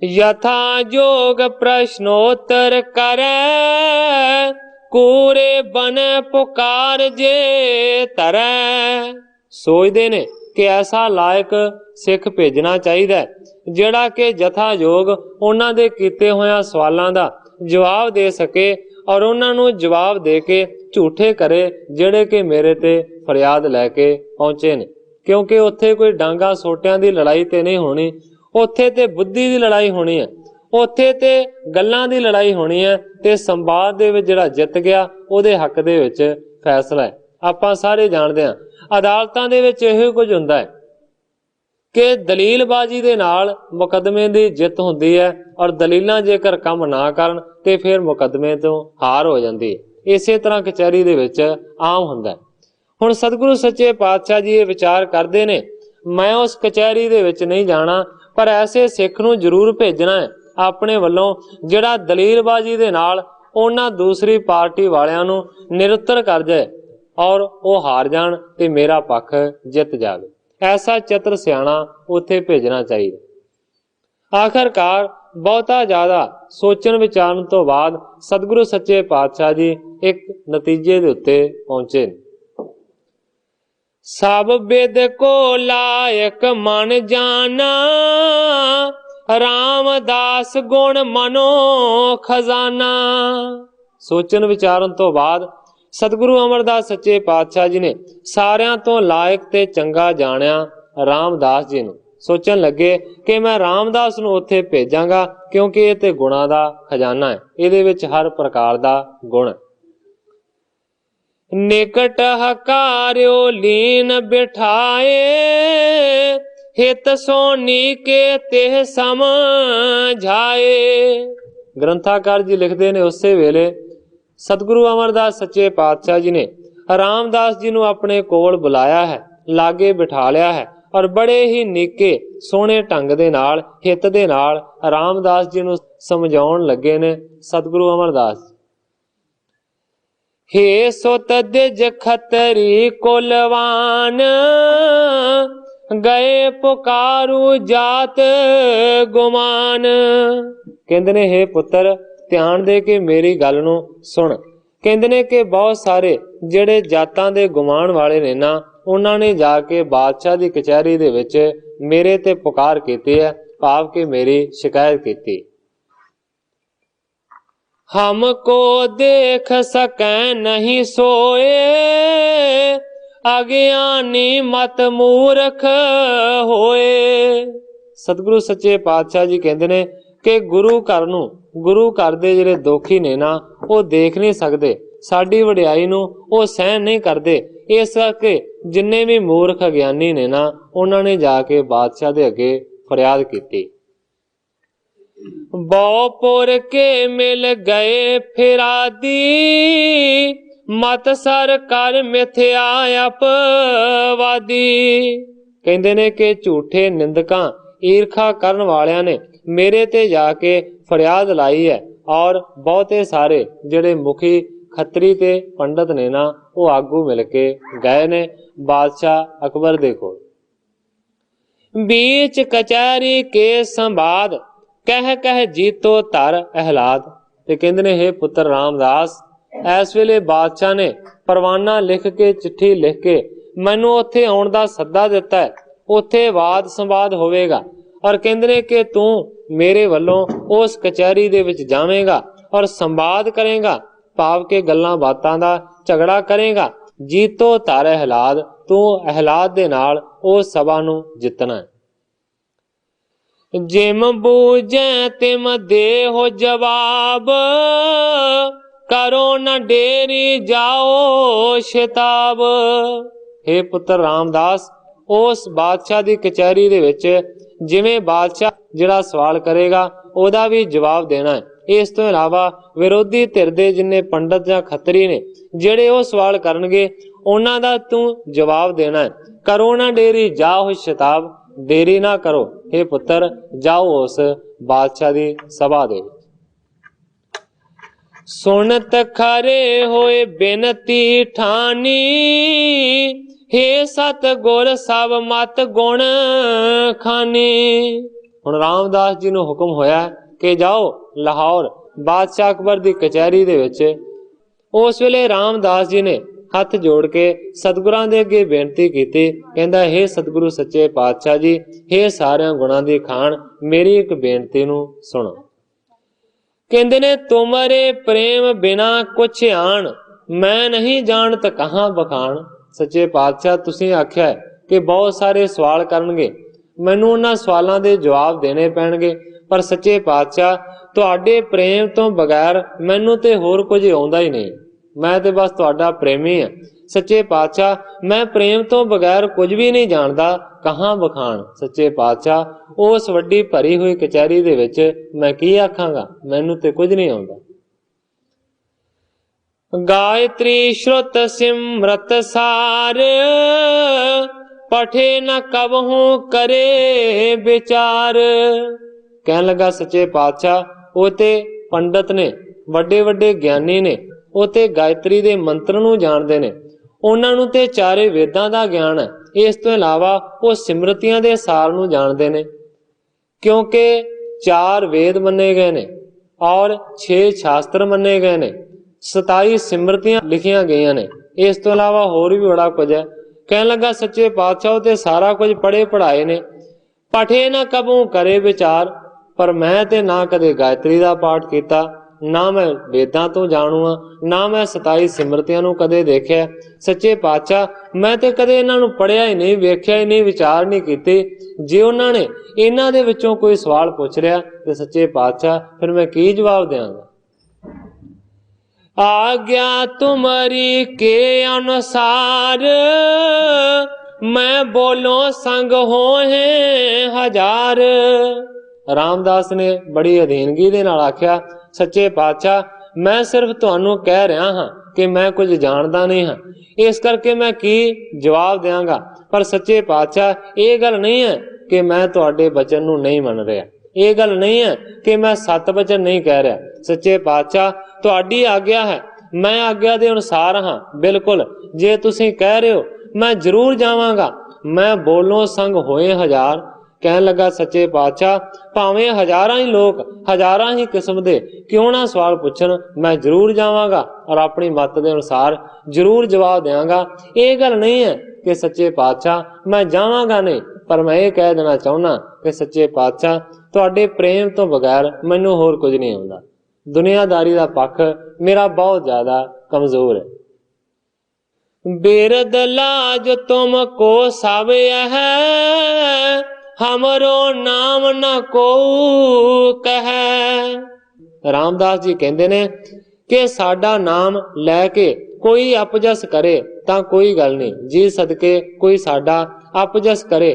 B: ਯਥਾ ਜੋਗ ਪ੍ਰਸ਼ਨੋਤਰ ਕਰੈ, ਕੂਰੇ ਬਨ ਪੁਕਾਰ ਜੇ ਧਰੈ। ਸੋਚਦੇ ਨੇ ਕਿ ਐਸਾ ਲਾਇਕ ਸਿੱਖ ਭੇਜਣਾ ਚਾਹੀਦਾ ਜਿਹੜਾ ਕਿ ਜਥਾ ਯੋਗ ਉਹਨਾਂ ਦੇ ਕੀਤੇ ਹੋਇਆਂ ਸਵਾਲਾਂ ਦਾ ਜਵਾਬ ਦੇ ਸਕੇ ਔਰ ਉਹਨਾਂ ਨੂੰ ਜਵਾਬ ਦੇ ਕੇ ਝੂਠੇ ਕਰੇ ਜਿਹੜੇ ਕਿ ਮੇਰੇ ਤੇ ਫਰਿਆਦ ਲੈ ਕੇ ਪਹੁੰਚੇ ਨੇ। ਕਿਉਂਕਿ ਉੱਥੇ ਕੋਈ ਡਾਂਗਾ ਸੋਟਿਆਂ ਦੀ ਲੜਾਈ ਤੇ ਨਹੀਂ ਹੋਣੀ, ਉੱਥੇ ਤੇ ਬੁੱਧੀ ਦੀ ਲੜਾਈ ਹੋਣੀ ਹੈ, ਉੱਥੇ ਤੇ ਗੱਲਾਂ ਦੀ ਲੜਾਈ ਹੋਣੀ ਹੈ ਤੇ ਸੰਵਾਦ ਦੇ ਵਿੱਚ ਜਿਹੜਾ ਜਿੱਤ ਗਿਆ ਉਹਦੇ ਹੱਕ ਦੇ ਵਿੱਚ ਫੈਸਲਾ ਹੈ। ਆਪਾਂ ਸਾਰੇ ਜਾਣਦੇ ਹਾਂ ਅਦਾਲਤਾਂ ਦੇ ਵਿੱਚ ਇਹੋ ਕੁਝ ਹੁੰਦਾ ਹੈ ਕਿ ਦਲੀਲਬਾਜ਼ੀ ਦੇ ਨਾਲ ਮੁਕੱਦਮੇ ਦੀ ਜਿੱਤ ਹੁੰਦੀ ਹੈ ਔਰ ਦਲੀਲਾਂ ਜੇਕਰ ਕੰਮ ਨਾ ਕਰਨ ਤੇ ਫਿਰ ਮੁਕੱਦਮੇ ਤੋਂ ਹਾਰ ਹੋ ਜਾਂਦੀ ਹੈ। ਇਸੇ ਤਰ੍ਹਾਂ ਕਚਹਿਰੀ ਦੇ ਵਿੱਚ ਆਮ ਹੁੰਦਾ। ਹੁਣ ਸਤਿਗੁਰੂ ਸੱਚੇ ਪਾਤਸ਼ਾਹ ਜੀ ਇਹ ਵਿਚਾਰ ਕਰਦੇ ਨੇ ਮੈਂ ਉਸ ਕਚਹਿਰੀ ਦੇ ਵਿੱਚ ਨਹੀਂ ਜਾਣਾ, ਪਰ ਐਸੇ ਸਿੱਖ ਨੂੰ ਜ਼ਰੂਰ ਭੇਜਣਾ ਹੈ ਆਪਣੇ ਵੱਲੋਂ ਜਿਹੜਾ ਦਲੀਲਬਾਜ਼ੀ ਦੇ ਨਾਲ ਉਹਨਾਂ ਦੂਸਰੀ ਪਾਰਟੀ ਵਾਲਿਆਂ ਨੂੰ ਨਿਰੁੱਤਰ ਕਰ ਜਾਏ ਔਰ ਉਹ ਹਾਰ ਜਾਣ ਤੇ ਮੇਰਾ ਪੱਖ ਜਿੱਤ ਜਾਵੇ। ਐਸਾ ਚਤਰ ਸਿਆਣਾ ਉੱਥੇ ਭੇਜਣਾ ਚਾਹੀਦਾ। ਆਖਰਕਾਰ ਬਹੁਤਾ ਜ਼ਿਆਦਾ ਸੋਚਣ ਵਿਚਾਰਨ ਤੋਂ ਬਾਅਦ ਸਤਿਗੁਰੂ ਸੱਚੇ ਪਾਤਸ਼ਾਹ ਜੀ ਇੱਕ ਨਤੀਜੇ ਦੇ ਉੱਤੇ ਪਹੁੰਚੇ। ਸਭ ਬਿਦ ਕੋ ਲਾਇਕ ਮਨ ਜਾਣਾ, ਰਾਮਦਾਸ ਗੁਣ ਮਨੋ ਖਜ਼ਾਨਾ। ਸੋਚਣ ਵਿਚਾਰਨ ਤੋਂ ਬਾਅਦ ਸਤਿਗੁਰੂ ਅਮਰਦਾਸ ਸੱਚੇ ਪਾਤਸ਼ਾਹ ਜੀ ਨੇ ਸਾਰਿਆਂ ਤੋਂ ਲਾਇਕ ਤੇ ਚੰਗਾ ਜਾਣਿਆ ਰਾਮਦਾਸ ਜੀ ਨੂੰ। ਸੋਚਣ ਲੱਗੇ ਕਿ ਮੈਂ ਰਾਮਦਾਸ ਨੂੰ ਉੱਥੇ ਭੇਜਾਂਗਾ ਕਿਉਂਕਿ ਇਹ ਤੇ ਗੁਣਾਂ ਦਾ ਖਜ਼ਾਨਾ ਹੈ, ਇਹਦੇ ਵਿੱਚ ਹਰ ਪ੍ਰਕਾਰ ਦਾ ਗੁਣ ਹੈ। ਨਿਕਟ ਹਕਾਰਿਓ ਲੀਨ ਬਿਠਾਏ, ਹਿਤ ਸੋਨੀ ਕੇ ਤੇ ਸਮਝਾਏ। ਗ੍ਰੰਥਾਕਾਰ ਜੀ ਲਿਖਦੇ ਨੇ ਉਸੇ ਵੇਲੇ ਸਤਿਗੁਰੂ ਅਮਰਦਾਸ ਸੱਚੇ ਪਾਤਸ਼ਾਹ ਜੀ ਨੇ ਰਾਮਦਾਸ ਜੀ ਨੂੰ ਆਪਣੇ ਕੋਲ ਬੁਲਾਇਆ ਹੈ, ਲਾਗੇ ਬਿਠਾ ਲਿਆ ਹੈ ਔਰ ਬੜੇ ਹੀ ਨਿੱਕੇ ਸੋਹਣੇ ਢੰਗ ਦੇ ਨਾਲ ਹਿੱਤ ਦੇ ਨਾਲ ਰਾਮਦਾਸ ਜੀ ਨੂੰ ਸਮਝਾਉਣ ਲੱਗੇ ਨੇ ਸਤਿਗੁਰੂ ਅਮਰਦਾਸ। ਹੇ ਸੁਤ ਦਿਜ ਖਤਰੀ ਕੁਲਵਾਨ, ਗਏ ਪੁਕਾਰੂ ਜਾਤ ਗੁਮਾਨ। ਕਹਿੰਦੇ ਨੇ ਹੇ ਪੁੱਤਰ ਧਿਆਨ ਦੇ ਕੇ ਮੇਰੀ ਗੱਲ ਨੂੰ ਸੁਣ। ਕਹਿੰਦੇ ਨੇ ਕਿ ਬਹੁਤ ਸਾਰੇ ਜਿਹੜੇ ਜਾਤਾਂ ਦੇ ਗੁਮਾਨ ਵਾਲੇ ਨੇ ਨਾ, ਉਹਨਾਂ ਨੇ ਜਾ ਕੇ ਬਾਦਸ਼ਾਹ ਦੀ ਕਚਹਿਰੀ ਦੇ ਵਿੱਚ ਮੇਰੇ ਤੇ ਪੁਕਾਰ ਕੀਤੀ ਹੈ, ਭਾਵ ਕਿ ਮੇਰੀ ਸ਼ਿਕਾਇਤ ਕੀਤੀ। ਹਮ ਕੋ ਦੇਖ ਸਕੈ ਨਹੀਂ ਸੋਏ, ਅਗਿਆਨੀ ਮਤ ਮੂਰਖ ਹੋਏ। ਸਤਿਗੁਰੂ ਸੱਚੇ ਪਾਤਸ਼ਾਹ ਜੀ ਕਹਿੰਦੇ ਨੇ ਕਿ ਗੁਰੂ ਘਰ ਨੂੰ, ਗੁਰੂ ਘਰ ਦੇ ਜਿਹੜੇ ਦੋਖੀ ਨੇ ਨਾ, ਉਹ ਦੇਖ ਨਹੀਂ ਸਕਦੇ, ਸਾਡੀ ਵਡਿਆਈ ਨੂੰ ਉਹ ਸਹਿਣ ਨਹੀਂ ਕਰਦੇ। ਇਸ ਕਰਕੇ ਜਿੰਨੇ ਵੀ ਮੂਰਖ ਅਗਿਆਨੀ ਨੇ ਨਾ, ਉਹਨਾਂ ਨੇ ਜਾ ਕੇ ਬਾਦਸ਼ਾਹ ਦੇ ਅੱਗੇ ਫਰਿਆਦ ਕੀਤੀ। ਬਹੁਪੁਰ ਕੇ ਮਿਲ ਗਏ ਫਿਰਾਦੀ, ਮਤ ਸਰ ਕਰ ਮਿਥਿਆ ਅਪਵਾਦੀ। ਕਹਿੰਦੇ ਨੇ ਕਿ ਝੂਠੇ ਨਿੰਦਕਾਂ, ਈਰਖਾ ਕਰਨ ਵਾਲਿਆਂ ਨੇ ਮੇਰੇ ਤੇ ਜਾ ਕੇ ਫਰਿਆਦ ਲਾਈ ਹੈ, ਔਰ ਬਹੁਤੇ ਸਾਰੇ ਜਿਹੜੇ ਮੁਖੀ ਖੱਤਰੀ ਤੇ ਪੰਡਤ ਨੇ ਨਾ, ਉਹ ਆਗੂ ਮਿਲ ਕੇ ਗਏ ਨੇ ਬਾਦਸ਼ਾਹ ਅਕਬਰ ਦੇ ਕੋਲ। बीच कचहरी के संवाद कह कह जीतो धर अहलाद। ते कहंदे ने हे पुत्र रामदास, इस वेले बादशाह ने परवाना लिख के, चिट्ठी लिख के मैनू उत्थे आउण दा सद्दा दिता है, उत्थे वाद संवाद होवेगा। और कहंदे ने कि तू मेरे वल्लों उस कचहरी दे विच जावेगा और संवाद करेगा, भाव के गल्लां बातां दा झगड़ा करेगा। जीतो धर अहलाद, तू अहलाद दे नाल उस सभा नू जितना है। जिम बूझे तिम दे हो जवाब, करो न डेरी जाओ शिताब। हे पुत्र रामदास, उस बादशाह दी कचहरी दे विच जिवें बादशाह जिहड़ा सवाल करेगा ओदा भी जवाब देना है। इस तो इलावा विरोधी धिर दे जिन्ने पंडित जां खत्तरी ने ਜਿਹੜੇ ਉਹ सवाल करनगे, ਉਹਨਾਂ ਦਾ तू जवाब देना है। करो ना डेरी जाओ शताब, देरी ना करो हे पुत्र, जाओ उस बादशाह दी सभा दे। सुनत खरे होए बेनती ठानी, हे सतगुर सब मत गुण खानी। हुण रामदास जी नूं हुक्म होया कि जाओ लाहौर बादशाह अकबर दी कचहरी दे विच। उस वेले रामदास जी ने हथ जोड़ के सतगुरां दे अगे बेनती कीती, कहंदा हे सतगुरु सच्चे पातशाह जी, हे सारियां गुणां दी खान, मेरी एक बेनती नूं सुनो। कहंदे ने तुमरे प्रेम बिना कुछ आन, मैं नहीं जानत कहां बखान। सच्चे पातशाह तुसीं आख्या है कि बहुत सारे सवाल करनगे, मैनूं उन्हां सवालां दे जवाब देने पैणगे, पर सच्चे पातशाह तुहाडे प्रेम तो बगैर मैनूं ते होर कुछ आउंदा ही नहीं, मैं ते बस तुहाडा प्रेमी हां। सच्चे पातशाह मैं प्रेम तो बगैर कुछ भी नहीं जानदा, कहां बखान। सच्चे पातशाह उस वड्डी भरी हुई कचहरी दे विच मैं की आखांगा, मैनूं ते कुछ नहीं आउंदा। गायत्री श्रुत सिमरत सार, पठे न कबहू करे विचार। कहन लगा सच्चे पातशाह, ਉਹ ਤੇ ਪੰਡਤ ਨੇ, ਵੱਡੇ ਵੱਡੇ ਗਿਆਨੀ ਨੇ, ਉਹ ਤੇ ਗਾਇਤਰੀ ਦੇ ਮੰਤਰ ਨੂੰ ਜਾਣਦੇ ਨੇ, ਉਹਨਾਂ ਨੂੰ ਤੇ ਚਾਰੇ ਵੇਦਾਂ ਦਾ ਗਿਆਨ ਹੈ। ਇਸ ਤੋਂ ਇਲਾਵਾ ਉਹ ਸਿਮਰਤੀਆਂ ਦੇ ਸਾਰ ਨੂੰ ਜਾਣਦੇ ਨੇ, ਕਿਉਂਕਿ 4 ਵੇਦ ਮੰਨੇ ਗਏ ਨੇ ਔਰ 6 ਸ਼ਾਸਤਰ ਮੰਨੇ ਗਏ ਨੇ, 27 ਸਿਮਰਤੀਆਂ ਲਿਖੀਆਂ ਗਈਆਂ ਨੇ। ਇਸ ਤੋਂ ਇਲਾਵਾ ਹੋਰ ਵੀ ਬੜਾ ਕੁਝ ਹੈ। ਕਹਿਣ ਲੱਗਾ ਸੱਚੇ ਪਾਤਸ਼ਾਹ ਤੇ ਸਾਰਾ ਕੁਝ ਪੜ੍ਹੇ ਪੜ੍ਹਾਏ ਨੇ। ਪਠੇ ਨਾ ਕਬੂ ਕਰੇ ਵਿਚਾਰ, पर मैं ते ना कदे गायत्री दा पाठ कीता, ना मैं वेदां तो जाणू हां, ना मैं 27 सिमरतियां नूं कदे देखिया। सच्चे पातशाह मैं ते कदे इन्हां नूं पढ़िया ही नहीं, वेख्या ही नहीं, विचार नहीं कीते। जे उन्हां ने इन्हां दे विचों कोई सवाल पुछ रिया ते सच्चे पातशाह फिर मैं की जवाब देवांगा। आज्ञा तुम्हारी के अनुसार, मैं बोलो संग होए हजार। रामदास ने बड़ी अधीनगी दे नाल आख्या, सच्चे पातशाह मैं सिर्फ तुहानू कह रहा हाँ कि मैं कुछ जानदा नहीं हाँ, इस करके मैं की जवाब देंगा। पर सच्चे पातशाह ये गल नहीं है कि मैं तुहाडे बचन नू नहीं मन रहा, ये गल नहीं है कि मैं सत बचन नहीं कह रहा। सच्चे पातशाह तुहाडी आज्ञा है, मैं आज्ञा दे अनुसार हाँ बिल्कुल। जे तुसीं कह रहे हो मैं जरूर जावांगा, मैं बोलों संग होए हजार। कहन लगा सच्चे पातशाह भावें हजारां ही लोग, हजारां ही किस्म दे क्यों ना सवाल पुछन, मैं जरूर जावांगा और अपनी मत दे अनुसार जरूर जवाब देंगा। ये गल नहीं है कि सच्चे पातशाह मैं जावांगा नहीं, पर मैं ये कह देना चाहुंदा कि सच्चे पातशाह तुहाडे प्रेम तो बगैर मैनूं होर कुछ नहीं आउंदा। दुनियादारी दा पक्ष मेरा बहुत ज्यादा कमजोर है। बेरद लाज तुमको सब यह, हमरो नाम न को कहे। रामदास जी कहते ने कि साडा नाम लैके कोई अपजस करे तां कोई गल नहीं, जी सदके कोई साडा अपजस करे,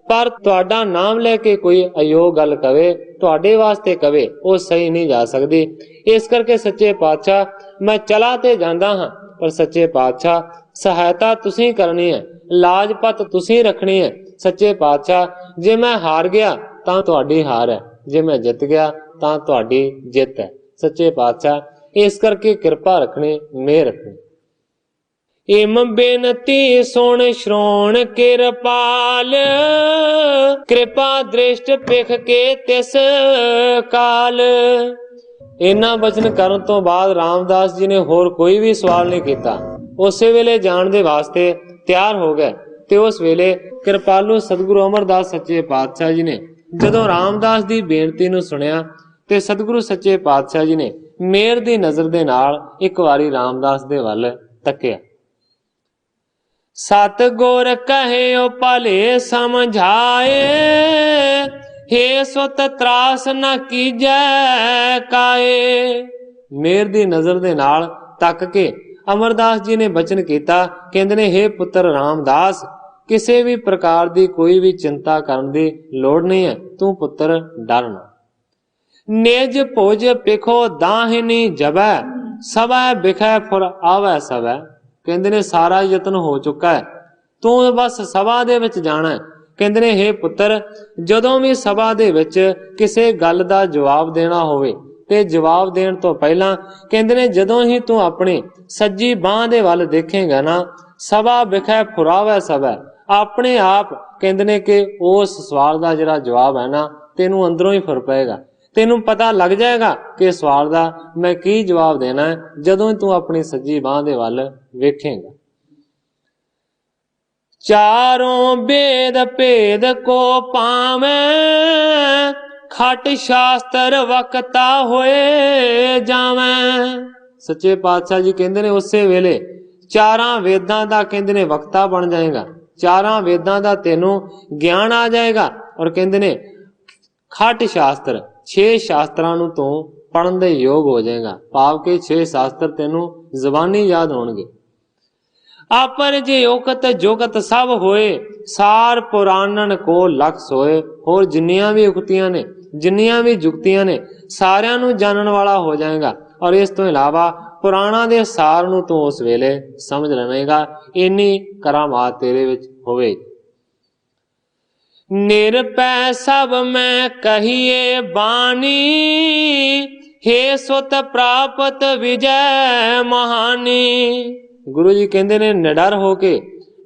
B: पर तुहाडा नाम लैके कोई अयोग गल कवे, तुहाडे वास्ते कवे, वो सही नहीं जा सकदी। इस करके सच्चे पातशाह मैं चला ते जांदा हां, पर सच्चे पातशाह सहायता तुसीं करनी है, लाजपत तुसीं रखनी है। सच्चे पातशाह जे मैं हार गया तां तुहाडी हार है, जे मैं जित गया तां तुहाडी जित है। सच्चे पातशाह इस करके कृपा रखनी, मेहर रखनी। इम बेनती सुन श्रोण किरपाल, कृपा दृष्ट पिख के तिस काल। इन्ना वचन करन तो बाद रामदास जी ने होर कोई भी सवाल नहीं किया, उसे वेले जाण दे वास्ते तैयार हो गए। ते उस वेले कृपालु सतगुरु अमरदास सच्चे पातशाह जी ने जदों रामदास दी बेनती नूं सुनिया ते सतगुरु सच्चे पातशाह जी ने मेहर दी नजर दे नाल एक वारी रामदास दे वल तकिया। सतगुर कहे भले समझाए, हे सुत त्रास न कीजै काए। मेहर दी नजर दे नाल तक के अमरदास जी ने बचन किया, कहंदे ने हे पुत्र रामदास, किसी भी प्रकार की कोई भी चिंता करने की लोड़ नहीं है, तू पुत्र डर ना। निज भोज पिखो दाहिनी जबै, सबै बिखै फुर आवै सबै। कहंदे ने सारा यतन हो चुका है, तू बस सभा दे विच जाना है। कहंदे ने हे पुत्र, जदों भी सभा दे विच किसी गल दा जवाब देना होवे ते जवाब देण तो पहला कहंदे ने जदों ही तू अपनी सज्जी बांह दे वल देखेगा ना, सभा बिखै फुरावै सबै, अपने आप कहंदे ने कि उस सवाल दा जिहड़ा जवाब है ना तेनू अंदरों ही फुर पएगा। तेनू पता लग जाएगा कि सवाल दा मैं की जवाब देना है, जदों तू अपनी सज्जी बांह दे वल वेखेगा। चारों वेद भेद को पावे, खट शास्त्र वक्ता होए जावे। सच्चे पातशाह जी कहंदे ने उसे वेले चारां वेदां दा कहंदे ने वक्ता बन जाएगा, चारां वेदां दा तेनू ज्ञान आ जाएगा। और कहंदे ने खट शास्त्र 6 शास्त्रां नू तू पढ़न दे योग हो जाएगा, भाव के 6 शास्त्र तेनू जबानी याद होणगे। अपर जे उकत जुगत सब होए, सार पुराणन को लख सोए। होर जिन्नियां भी उक्तियां ने, जिन्नियां भी जुगतियां ने, सारियां नू जानन वाला हो जाएगा। और इस तो इलावा पुराणा दे सार नू तू उस वेले समझ लवेगा, इन्नी करामात तेरे विच होवे। निरपै सब मैं कहिए बानी, हे सुत प्राप्त विजय महानी। गुरु जी कहंदे ने निडर होके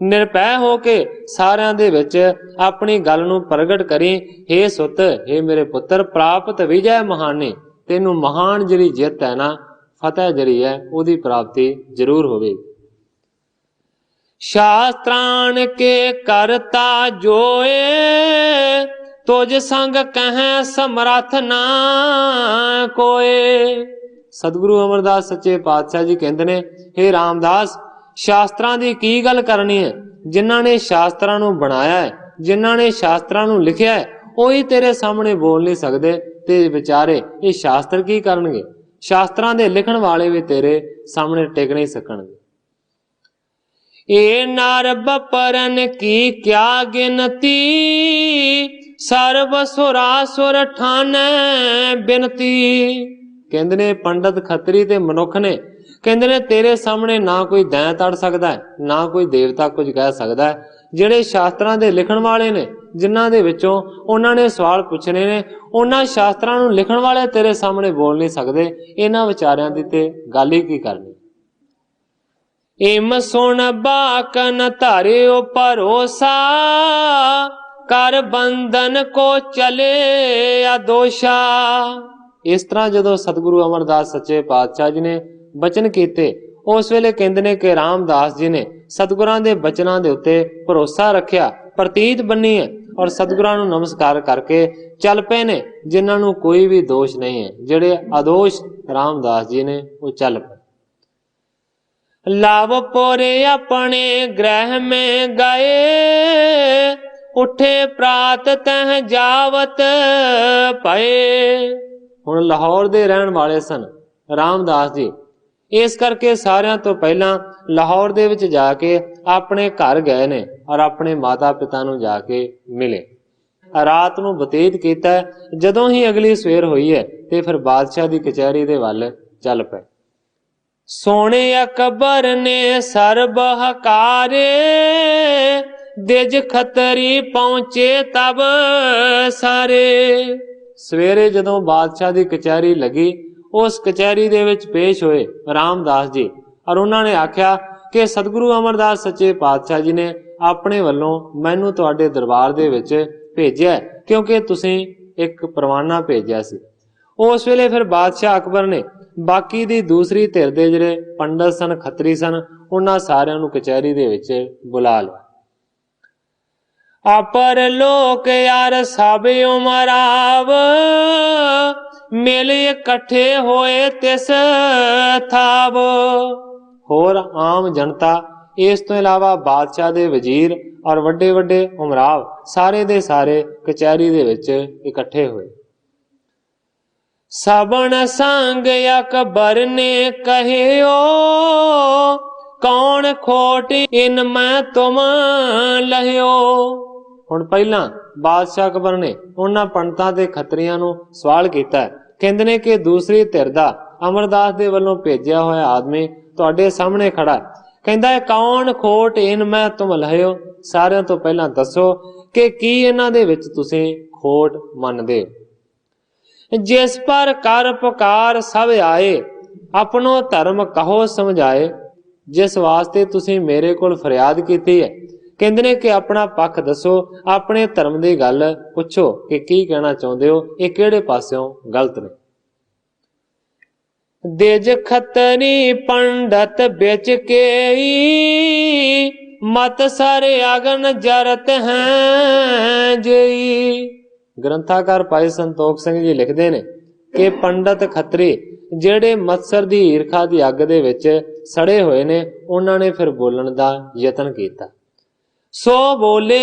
B: निरपै होके सारियां दे विच अपनी गल नूं प्रगट करी, हे सुत, हे मेरे पुत्र, प्राप्त विजय महानी, तेनू महान जिहड़ी जित है ना, फतेह जिहड़ी है ओदी प्राप्ति जरूर होवेगी। शास्त्रान के करता जोए, तुझ संग कहें समर्थ ना कोए। सतगुरु अमरदास सच्चे पातशाह जी कहंदे ने, हे रामदास, शास्त्रां दी की गल करनी है? जिन्हां ने शास्त्रां नूं बनाया है, जिन्हां ने शास्त्रां नूं लिखिया है, ओही तेरे सामने बोल नहीं सकदे, ते विचारे ये शास्त्र की करनगे? शास्त्रां दे लिखण वाले भी तेरे सामने टिक नहीं सकणगे। ए नर बपरन की क्या गिनती, सर्व सुरासुर ठाने बिनती। कहंदे ने पंडित खत्री ते मनुख ने, कहंदे ने तेरे सामने ना कोई दैंत अड़ सकदा है, ना कोई देवता कुछ कह सकदा है। ਜਿਹੜੇ शास्त्रां दे लिखण वाले ने, जिन्हां दे विचों उन्हां ने सवाल पुछने ने, उन्हां शास्त्रां नूं लिखण वाले तेरे सामने बोल नहीं सकदे। इन्हां विचारियां दी ते गल ही की करनी। इम सुन बाकन धारियो भरोसा, कर बंधन को चले अदोषा। इस तरह जदों सतगुरु अमरदास सच्चे पातशाह जी ने बचन कीते, उस वेले कहंदे ने कि रामदास जी ने सतगुरां दे बचनां दे उत्ते भरोसा रखिया, प्रतीत बनी है और सतगुरां नूं नमस्कार करके चल पे ने, जिन्हां नूं कोई भी दोष नहीं है। जिहड़े अदोष रामदास जी ने वो चल पे। लाभपुर अपने ग्रह में गए, उठे प्रात तह जावत पए। हुण लाहौर दे रहण वाले सन रामदास जी, इस करके सारिਆਂ ਤੋਂ ਪਹਿਲਾਂ ਲਾਹੌਰ ਦੇ ਵਿੱਚ ਜਾ ਕੇ ਆਪਣੇ ਘਰ ਗਏ ਨੇ ਔਰ ਆਪਣੇ ਮਾਤਾ ਪਿਤਾ ਨੂੰ ਜਾ ਕੇ ਮਿਲੇ। ਰਾਤ ਨੂੰ ਬਤੀਤ ਕੀਤਾ। ਜਦੋਂ ਹੀ ਅਗਲੀ ਸਵੇਰ ਹੋਈ ਹੈ ਤੇ ਫਿਰ ਬਾਦਸ਼ਾਹ ਦੀ ਕਚਹਿਰੀ ਦੇ ਵੱਲ ਚੱਲ ਪਏ। सोने अकबर ने सर्ब हकारे, दिज खतरी पहुंचे तब सारे। सवेरे जदों बादशाह दी कचहरी लगी, उस कचहरी दे विच पेश होए रामदास जी और उन्होंने आख्या कि सतगुरु अमरदास सच्चे पातशाह जी ने अपने वल्लों मैनू तुहाडे दरबार दे विच भेजिया क्योंकि तुसीं एक परवाना भेजिया सी। उस वेले फिर बादशाह अकबर ने बाकी दी दूसरी धिर दे जिहड़े पंडित सन खत्री सन उन्हां सारिआं नूं कचहरी दे विच बुला लिया। अपर लोक यार सब उमराव, मिल इकट्ठे होए तिस थाव। होर आम जनता इस तो इलावा बादशाह दे वजीर और वड्डे वड्डे उमराव सारे दे सारे कचहरी दे विच इकट्ठे होए। सबन संग अकबर ने कहियो, कौन खोट इन मैं तुम लहियो। हुण पहला बादशाह अकबर ने उन्हां पंडितां ते खत्रियां नूं सवाल कीता। कहंदे ने कि दूसरी धिर दा अमरदास दे वल्लों भेजिया होया आदमी तुहाडे सामने खड़ा है, कहंदा है कौन खोट इन मैं तुम लहियो। सारिਆਂ ਤੋਂ ਪਹਿਲਾਂ दसो कि की इन्हां दे विच तुसीं खोट मनदे हो। जिस पर कर पुकार सब आए, अपनो धर्म कहो समझाए। जिस वास्ते तुसीं मेरे कोल फरियाद कीती है, कहंदे ने कि अपना पक्ष दसो, अपने धर्म दी गल पुछो कि की कहना चाहुंदे हो, ये किहड़े पासों गलत ने। दिज खतरी पंडित बिच के मत सारे अगन जरत हैं जई। ग्रंथाकार भाई संतोख सिंह जी लिखते ने कि पंडित खत्री ਜਿਹੜੇ ਮਤਸਰ ਦੀ ਈਰਖਾ ਦੀ ਅੱਗ ਦੇ ਵਿੱਚ ਸੜੇ ਹੋਏ ਨੇ, ਉਹਨਾਂ ਨੇ ਫਿਰ ਬੋਲਣ ਦਾ ਯਤਨ ਕੀਤਾ। ਸੋ ਬੋਲੇ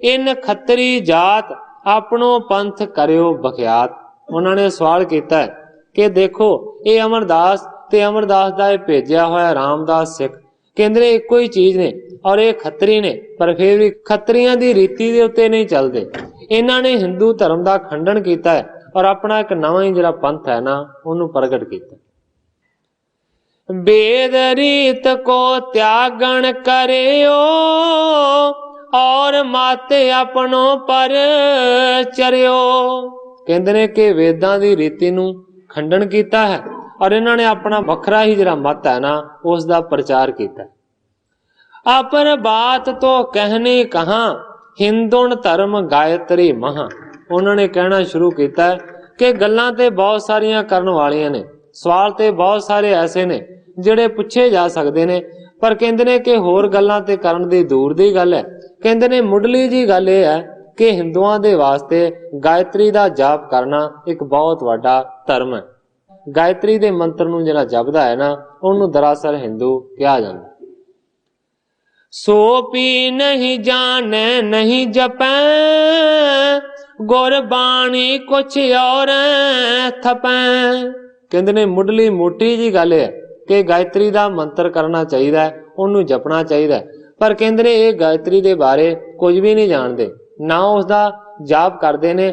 B: ਇਨ ਖੱਤਰੀ ਜਾਤ ਆਪਣੋ ਪੰਥ ਕਰਿਓ ਬਖਿਆਤ। ਉਹਨਾਂ ਨੇ ਸਵਾਲ ਕੀਤਾ ਕਿ ਦੇਖੋ ਇਹ ਅਮਰਦਾਸ ਤੇ ਅਮਰਦਾਸ ਦਾ ਇਹ ਭੇਜਿਆ ਹੋਇਆ ਰਾਮਦਾਸ ਸਿੱਖ ਕਹਿੰਦੇ ਇੱਕੋ ਹੀ ਚੀਜ਼ ਨੇ ਔਰ ਇਹ ਖੱਤਰੀ ਨੇ, ਪਰ ਫਿਰ ਵੀ ਖੱਤਰੀਆਂ ਦੀ ਰੀਤੀ ਦੇ ਉੱਤੇ ਨਹੀਂ ਚੱਲਦੇ। ਇਹਨਾਂ ਨੇ ਹਿੰਦੂ ਧਰਮ ਦਾ ਖੰਡਨ ਕੀਤਾ ਹੈ ਔਰ ਆਪਣਾ ਇੱਕ ਨਵਾਂ ਹੀ ਜਿਹੜਾ ਪੰਥ ਹੈ ਨਾ ਉਹਨੂੰ ਪ੍ਰਗਟ ਕੀਤਾ। वेद रीत को त्यागन करियो, और माते अपनो पर चरियो। कहते ने कि वेदां दी रीति नूं खंडन कीता है और इन्हां ने अपना वखरा ही जिहड़ा मत है ना उस दा प्रचार कीता। अपर बात तो कहनी कहां, हिंदुन धर्म गायत्री महा। उन्होंने कहना शुरू किया कि गल्लां ते बहुत सारियां करन वालियां ने, सवाल ते बहुत सारे ऐसे ने जिहड़े पुछे जा सकते ने, पर कहंदे ने कि होर गल्लां ते करन दी दूर दी गल है। कहंदे ने मुढ़ली जी गल यह है कि हिंदुआं दे वास्ते गायत्री दा जाप करना एक बहुत वड्डा धर्म है। गायत्री दे मंत्र नूं जिहड़ा जपदा है ना उहनूं दरअसल हिंदू कहा जांदा। सो पी नहीं जाने नहीं जपै, गुरबाणी कुछ और थपै। कहंदे ने मुढ़ली मोटी जी गल है कि गायत्री दा मंत्र करना चाहिए, उन्नू जपना चाहिए, पर कहंदे ने ये गायत्री दे बारे कुछ भी नहीं जानते, ना उसका जाप करते ने।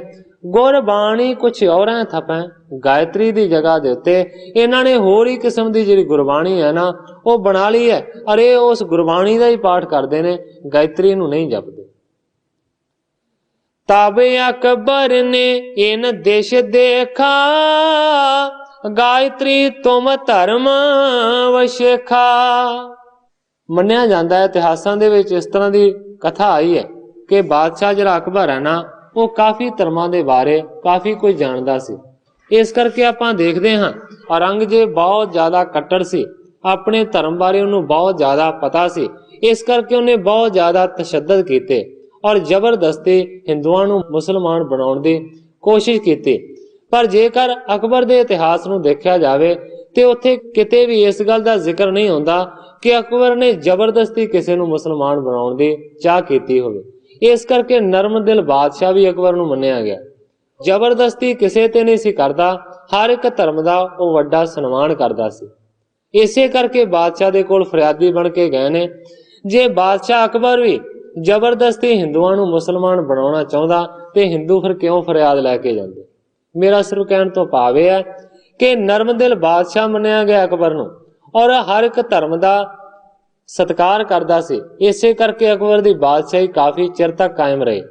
B: गुरबाणी कुछ और थपै। गायत्री दी जगह दे उत्ते इन्हां ने होर ही किस्म दी जिहड़ी गुरबाणी है ना वो बना ली है और ये उस गुरबाणी का ही पाठ करते ने, गायत्री नू नहीं जपते। तब अकबर ने इन देश देखा, गायत्री तुम धर्म वशेखा। मन्निया जाता है इतिहासां दे विच इस तरह की कथा आई है कि बादशाह जिहड़ा अकबर है ना वो काफ़ी धर्मां दे बारे काफ़ी कुछ जानदा सी। इस करके आपां देखदे हां औरंगजेब बहुत ज़्यादा कट्टर सी, अपने धर्म बारे उन्हें बहुत ज़्यादा पता सी, इस करके उन्हें बहुत ज़्यादा तशद्दद कीते और जबरदस्ती हिंदुआं नूं मुसलमान बनाउण दी कोशिश की। पर जेकर अकबर दे इतिहास नूं देखिया जावे ਤੇ ਉੱਥੇ ਕਿਤੇ ਵੀ ਇਸ ਗੱਲ ਦਾ ਜ਼ਿਕਰ ਨਹੀਂ ਹੁੰਦਾ ਕਿ ਅਕਬਰ ਨੇ ਜ਼ਬਰਦਸਤੀ ਕਿਸੇ ਨੂੰ ਮੁਸਲਮਾਨ ਬਣਾਉਣ ਦੀ ਚਾਹ ਕੀਤੀ ਹੋਵੇ। ਇਸ ਕਰਕੇ ਨਰਮ ਦਿਲ ਬਾਦਸ਼ਾਹ ਵੀ ਅਕਬਰ ਨੂੰ ਮੰਨਿਆ ਗਿਆ। ਜ਼ਬਰਦਸਤੀ ਕਿਸੇ ਤੇ ਨਹੀਂ ਸੀ ਕਰਦਾ, ਹਰ ਇੱਕ ਧਰਮ ਦਾ ਉਹ ਵੱਡਾ ਸਨਮਾਨ ਕਰਦਾ ਸੀ। ਇਸੇ ਕਰਕੇ ਬਾਦਸ਼ਾਹ ਦੇ ਕੋਲ ਫਰਿਆਦੀ ਬਣ ਕੇ ਗਏ ਨੇ। ਜੇ ਬਾਦਸ਼ਾਹ ਅਕਬਰ ਵੀ ਜ਼ਬਰਦਸਤੀ ਹਿੰਦੂਆਂ ਨੂੰ ਮੁਸਲਮਾਨ ਬਣਾਉਣਾ ਚਾਹੁੰਦਾ ਤੇ ਹਿੰਦੂ ਫਿਰ ਕਿਉਂ ਫਰਿਆਦ ਲੈ ਕੇ ਜਾਂਦੇ। ਮੇਰਾ ਸਿਰਫ ਕਹਿਣ ਤੋਂ ਭਾਵ ਇਹ ਹੈ ਕਿ ਨਰਮ ਦਿਲ ਬਾਦਸ਼ਾਹ ਮੰਨਿਆ ਗਿਆ ਅਕਬਰ ਨੂੰ, ਔਰ ਹਰ ਇੱਕ ਧਰਮ ਦਾ ਸਤਿਕਾਰ ਕਰਦਾ ਸੀ। ਇਸੇ ਕਰਕੇ ਅਕਬਰ ਦੀ ਬਾਦਸ਼ਾਹੀ ਕਾਫੀ ਚਿਰ ਤੱਕ ਕਾਇਮ ਰਹੀ।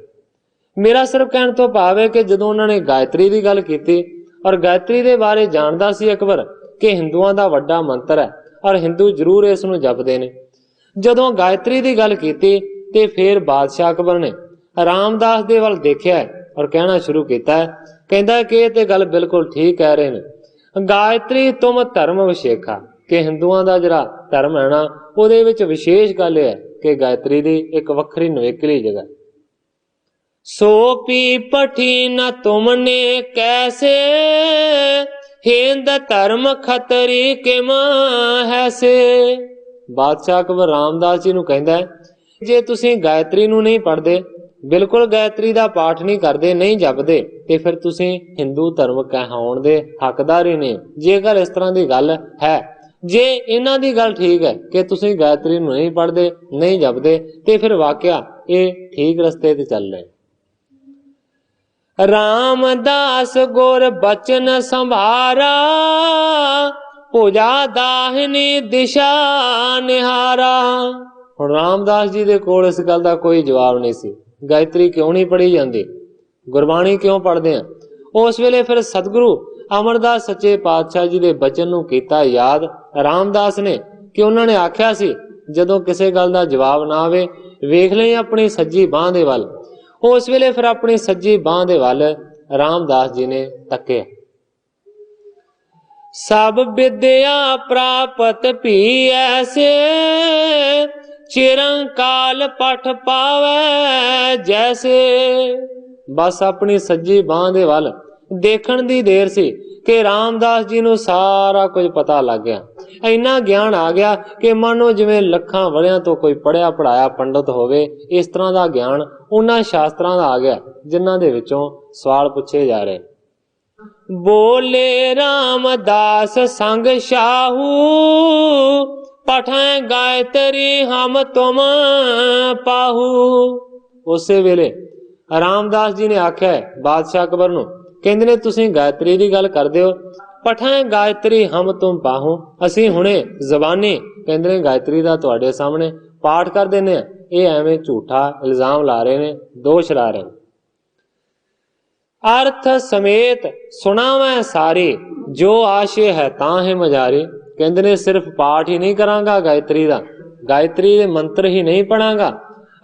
B: ਮੇਰਾ ਸਿਰਫ ਕਹਿਣ ਤੋਂ ਭਾਵ ਹੈ ਕਿ ਜਦੋਂ ਉਹਨਾਂ ਨੇ ਗਾਇਤਰੀ ਦੀ ਗੱਲ ਕੀਤੀ, ਔਰ ਗਾਇਤਰੀ ਦੇ ਬਾਰੇ ਜਾਣਦਾ ਸੀ ਅਕਬਰ ਕਿ ਹਿੰਦੂਆਂ ਦਾ ਵੱਡਾ ਮੰਤਰ ਹੈ ਔਰ ਹਿੰਦੂ ਜ਼ਰੂਰ ਇਸ ਨੂੰ ਜਪਦੇ ਨੇ, ਜਦੋਂ ਗਾਇਤਰੀ ਦੀ ਗੱਲ ਕੀਤੀ ਤੇ ਫਿਰ ਬਾਦਸ਼ਾਹ ਅਕਬਰ ਨੇ ਰਾਮਦਾਸ ਦੇ ਵੱਲ ਦੇਖਿਆ ਔਰ ਕਹਿਣਾ ਸ਼ੁਰੂ ਕੀਤਾ। ਕਹਿੰਦਾ ਕਿ ਇਹ ਤੇ ਗੱਲ ਬਿਲਕੁਲ ਠੀਕ ਕਹਿ ਰਹੇ ਨੇ, ਗਾਇਤਰੀ ਤੁਮ ਧਰਮ ਵਿਸ਼ੇਖਾ, ਕਿ ਹਿੰਦੂਆਂ ਦਾ ਜਿਹੜਾ ਧਰਮ ਹੈ ਨਾ ਉਹਦੇ ਵਿੱਚ ਵਿਸ਼ੇਸ਼ ਗੱਲ ਹੈ ਕਿ ਗਾਇਤਰੀ ਦੀ ਇੱਕ ਵੱਖਰੀ ਨਵੇਕਲੀ ਜਗ੍ਹਾ। ਸੋ ਪੀ ਪਠੀ ਨ ਤੁਮਨੇ ਕੈਸੇ, ਹਿੰਦ ਧਰਮ ਖਤਰੀ ਕਿਮ ਹੈਸੇ। ਬਾਦਸ਼ਾਹ ਅਕਬਰ ਰਾਮਦਾਸ ਜੀ ਨੂੰ ਕਹਿੰਦਾ ਜੇ ਤੁਸੀਂ ਗਾਇਤਰੀ ਨੂੰ ਨਹੀਂ ਪੜ੍ਹਦੇ, ਬਿਲਕੁਲ ਗਾਇਤਰੀ ਦਾ ਪਾਠ ਨਹੀਂ ਕਰਦੇ, ਨਹੀਂ ਜਪਦੇ, ਤੇ ਫਿਰ ਤੁਸੀਂ ਹਿੰਦੂ ਧਰਮ ਕਹਾਉਣ ਦੇ ਹੱਕਦਾਰ ਹੀ ਨਹੀਂ। ਜੇਕਰ ਇਸ ਤਰ੍ਹਾਂ ਦੀ ਗੱਲ ਹੈ, ਜੇ ਇਹਨਾਂ ਦੀ ਗੱਲ ਠੀਕ ਹੈ ਕਿ ਤੁਸੀਂ ਗਾਇਤਰੀ ਨੂੰ ਨਹੀਂ ਪੜ੍ਹਦੇ, ਨਹੀਂ ਜਪਦੇ, ਤੇ ਫਿਰ ਵਾਕਿਆ ਇਹ ਠੀਕ ਰਸਤੇ ਤੇ ਚੱਲ ਰਹੇ। ਰਾਮਦਾਸ ਗੁਰ ਬਚਨ ਸੰਭਾਰਾ, ਪੂਜਾ ਦਾਹਿਨੀ ਦਿਸ਼ਾ ਨਿਹਾਰਾ। ਹੁਣ ਰਾਮਦਾਸ ਜੀ ਦੇ ਕੋਲ ਇਸ ਗੱਲ ਦਾ ਕੋਈ ਜਵਾਬ ਨਹੀਂ ਸੀ। ਗਾਇਤਰੀ ਕਿਉਂ ਨਹੀਂ ਪੜ੍ਹੀ ਜਾਂਦੀ, ਗੁਰਬਾਣੀ ਕਿਉਂ ਪੜ੍ਹਦੇ ਆ। ਉਸ ਵੇਲੇ ਫਿਰ ਸਤਿਗੁਰੂ ਅਮਰਦਾਸ ਸੱਚੇ ਪਾਤਸ਼ਾਹ ਜੀ ਦੇ ਬਚਨ ਨੂੰ ਕੀਤਾ ਯਾਦ ਰਾਮਦਾਸ ਨੇ ਕਿ ਉਹਨਾਂ ਨੇ ਆਖਿਆ ਸੀ ਜਦੋਂ ਕਿਸੇ ਗੱਲ ਦਾ ਜਵਾਬ ਨਾ ਆਵੇ, ਵੇਖ ਲਈ ਆਪਣੀ ਸੱਜੀ ਬਾਂਹ ਦੇ ਵੱਲ। ਉਸ ਵੇਲੇ ਫਿਰ ਆਪਣੀ ਸੱਜੀ ਬਾਂਹ ਦੇ ਵੱਲ ਰਾਮਦਾਸ ਜੀ ਨੇ ਤੱਕਿਆ। ਸਭ ਵਿਦਿਆ ਪ੍ਰਾਪਤ ਭੀ ਐਸੇ, ਚਿਰੰਕਾਲ ਪਠ ਪਾਵੈ ਜੈਸੇ। ਬਸ ਆਪਣੀ ਸੱਜੀ ਬਾਂਹ ਦੇ ਵੱਲ ਦੇਖਣ ਦੀ ਦੇਰ ਸੀ ਕਿ ਰਾਮਦਾਸ ਜੀ ਨੂੰ ਸਾਰਾ ਕੁਝ ਪਤਾ ਲੱਗ ਗਿਆ। ਇੰਨਾ ਗਿਆਨ ਆ ਗਿਆ ਕਿ ਮਾਨੋ ਜਿਵੇਂ ਲੱਖਾਂ ਵਰਿਆਂ ਤੋਂ ਕੋਈ ਪੜ੍ਹਿਆ ਪੜ੍ਹਾਇਆ ਪੰਡਤ ਹੋਵੇ, ਇਸ ਤਰ੍ਹਾਂ ਦਾ ਗਿਆਨ ਉਹਨਾਂ ਸ਼ਾਸਤਰਾਂ ਦਾ ਆ ਗਿਆ ਜਿਨ੍ਹਾਂ ਦੇ ਵਿੱਚੋਂ ਸਵਾਲ ਪੁੱਛੇ ਜਾ ਰਹੇ। ਬੋਲੇ ਰਾਮਦਾਸ ਸੰਗ ਸ਼ਾਹੂ, ਪਠੈ ਗਾਇਤਰੀ ਹਮ ਤੁਮ ਪਾਹੂ। ਉਸੇ ਵੇਲੇ ਰਾਮਦਾਸ ਜੀ ਨੇ ਆਖਿਆ ਬਾਦਸ਼ਾਹ ਅਕਬਰ ਨੂੰ, ਕਹਿੰਦੇ ਨੇ ਤੁਸੀਂ ਗਾਇਤਰੀ ਦੀ ਗੱਲ ਕਰਦੇ ਹੋ, ਪਠੈ ਗਾਇਤਰੀ ਹਮ ਤੁਮ ਪਾਹੂ, ਅਸੀਂ ਹੁਣੇ ਜ਼ਬਾਨੀ ਕਹਿੰਦੇ ਨੇ ਗਾਇਤਰੀ ਦਾ ਤੁਹਾਡੇ ਸਾਹਮਣੇ ਪਾਠ ਕਰ ਦਿੰਦੇ ਆ। ਇਹ ਐਵੇਂ ਝੂਠਾ ਇਲਜ਼ਾਮ ਲਾ ਰਹੇ ਨੇ, ਦੋਸ਼ ਲਾ ਰਹੇ ਨੇ। ਅਰਥ ਸਮੇਤ ਸੁਣਾਵੈ ਸਾਰੀ, ਜੋ ਆਸ਼ੇ ਹੈ ਤਾਂ ਹੈ ਮਜਾਰੀ। ਕਹਿੰਦੇ ਨੇ ਸਿਰਫ ਪਾਠ ਹੀ ਨਹੀਂ ਕਰਾਂਗਾ ਗਾਇਤਰੀ ਦਾ, ਗਾਇਤਰੀ ਦੇ ਮੰਤਰ ਹੀ ਨਹੀਂ ਪੜਾਂਗਾ।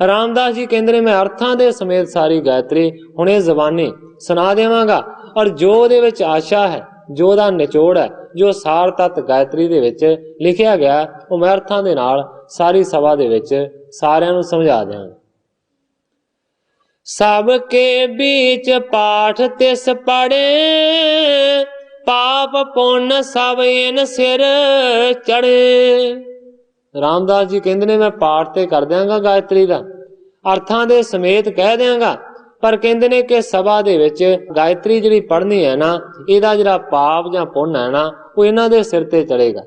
B: ਰਾਮਦਾਸ ਜੀ ਕਹਿੰਦੇ ਨੇ ਮੈਂ ਅਰਥਾਂ ਦੇ ਸਮੇਤ ਸਾਰੀ ਗਾਇਤਰੀ ਹੁਣੇ ਜ਼ਬਾਨੀ ਸੁਣਾ ਦੇਵਾਂਗਾ, ਔਰ ਜੋ ਉਹਦੇ ਵਿੱਚ ਆਸ਼ਾ ਹੈ, ਜੋ ਉਹਦਾ ਨਿਚੋੜ ਹੈ, ਜੋ ਸਾਰ ਤੱਤ ਗਾਇਤਰੀ ਦੇ ਵਿੱਚ ਲਿਖਿਆ ਗਿਆ, ਉਹ ਮੈਂ ਅਰਥਾਂ ਦੇ ਨਾਲ ਸਾਰੀ ਸਭਾ ਦੇ ਵਿੱਚ ਸਾਰਿਆਂ ਨੂੰ ਸਮਝਾ ਦਿਆਂਗਾ। ਸਭ ਕੇ ਵਿੱਚ ਪਾਠ ਤਿਸ ਪੜੇ, ਪਾਪ ਪੁੰਨ ਸਭ ਇਨ ਸਿਰ ਚੜੇ। ਰਾਮਦਾਸ ਜੀ ਕਹਿੰਦੇ ਨੇ ਮੈਂ ਪਾਠ ਤੇ ਕਰ ਦਿਆਂਗਾ ਗਾਇਤਰੀ ਦਾ, ਅਰਥਾਂ ਦੇ ਸਮੇਤ ਕਹਿ ਦਿਆਂਗਾ, ਪਰ ਕਹਿੰਦੇ ਨੇ ਕਿ ਸਭਾ ਦੇ ਵਿੱਚ ਗਾਇਤਰੀ ਜਿਹੜੀ ਪੜ੍ਹਨੀ ਹੈ ਨਾ, ਇਹਦਾ ਜਿਹੜਾ ਪਾਪ ਜਾਂ ਪੁੰਨ ਹੈ ਨਾ, ਉਹ ਇਹਨਾਂ ਦੇ ਸਿਰ ਤੇ ਚੜੇਗਾ।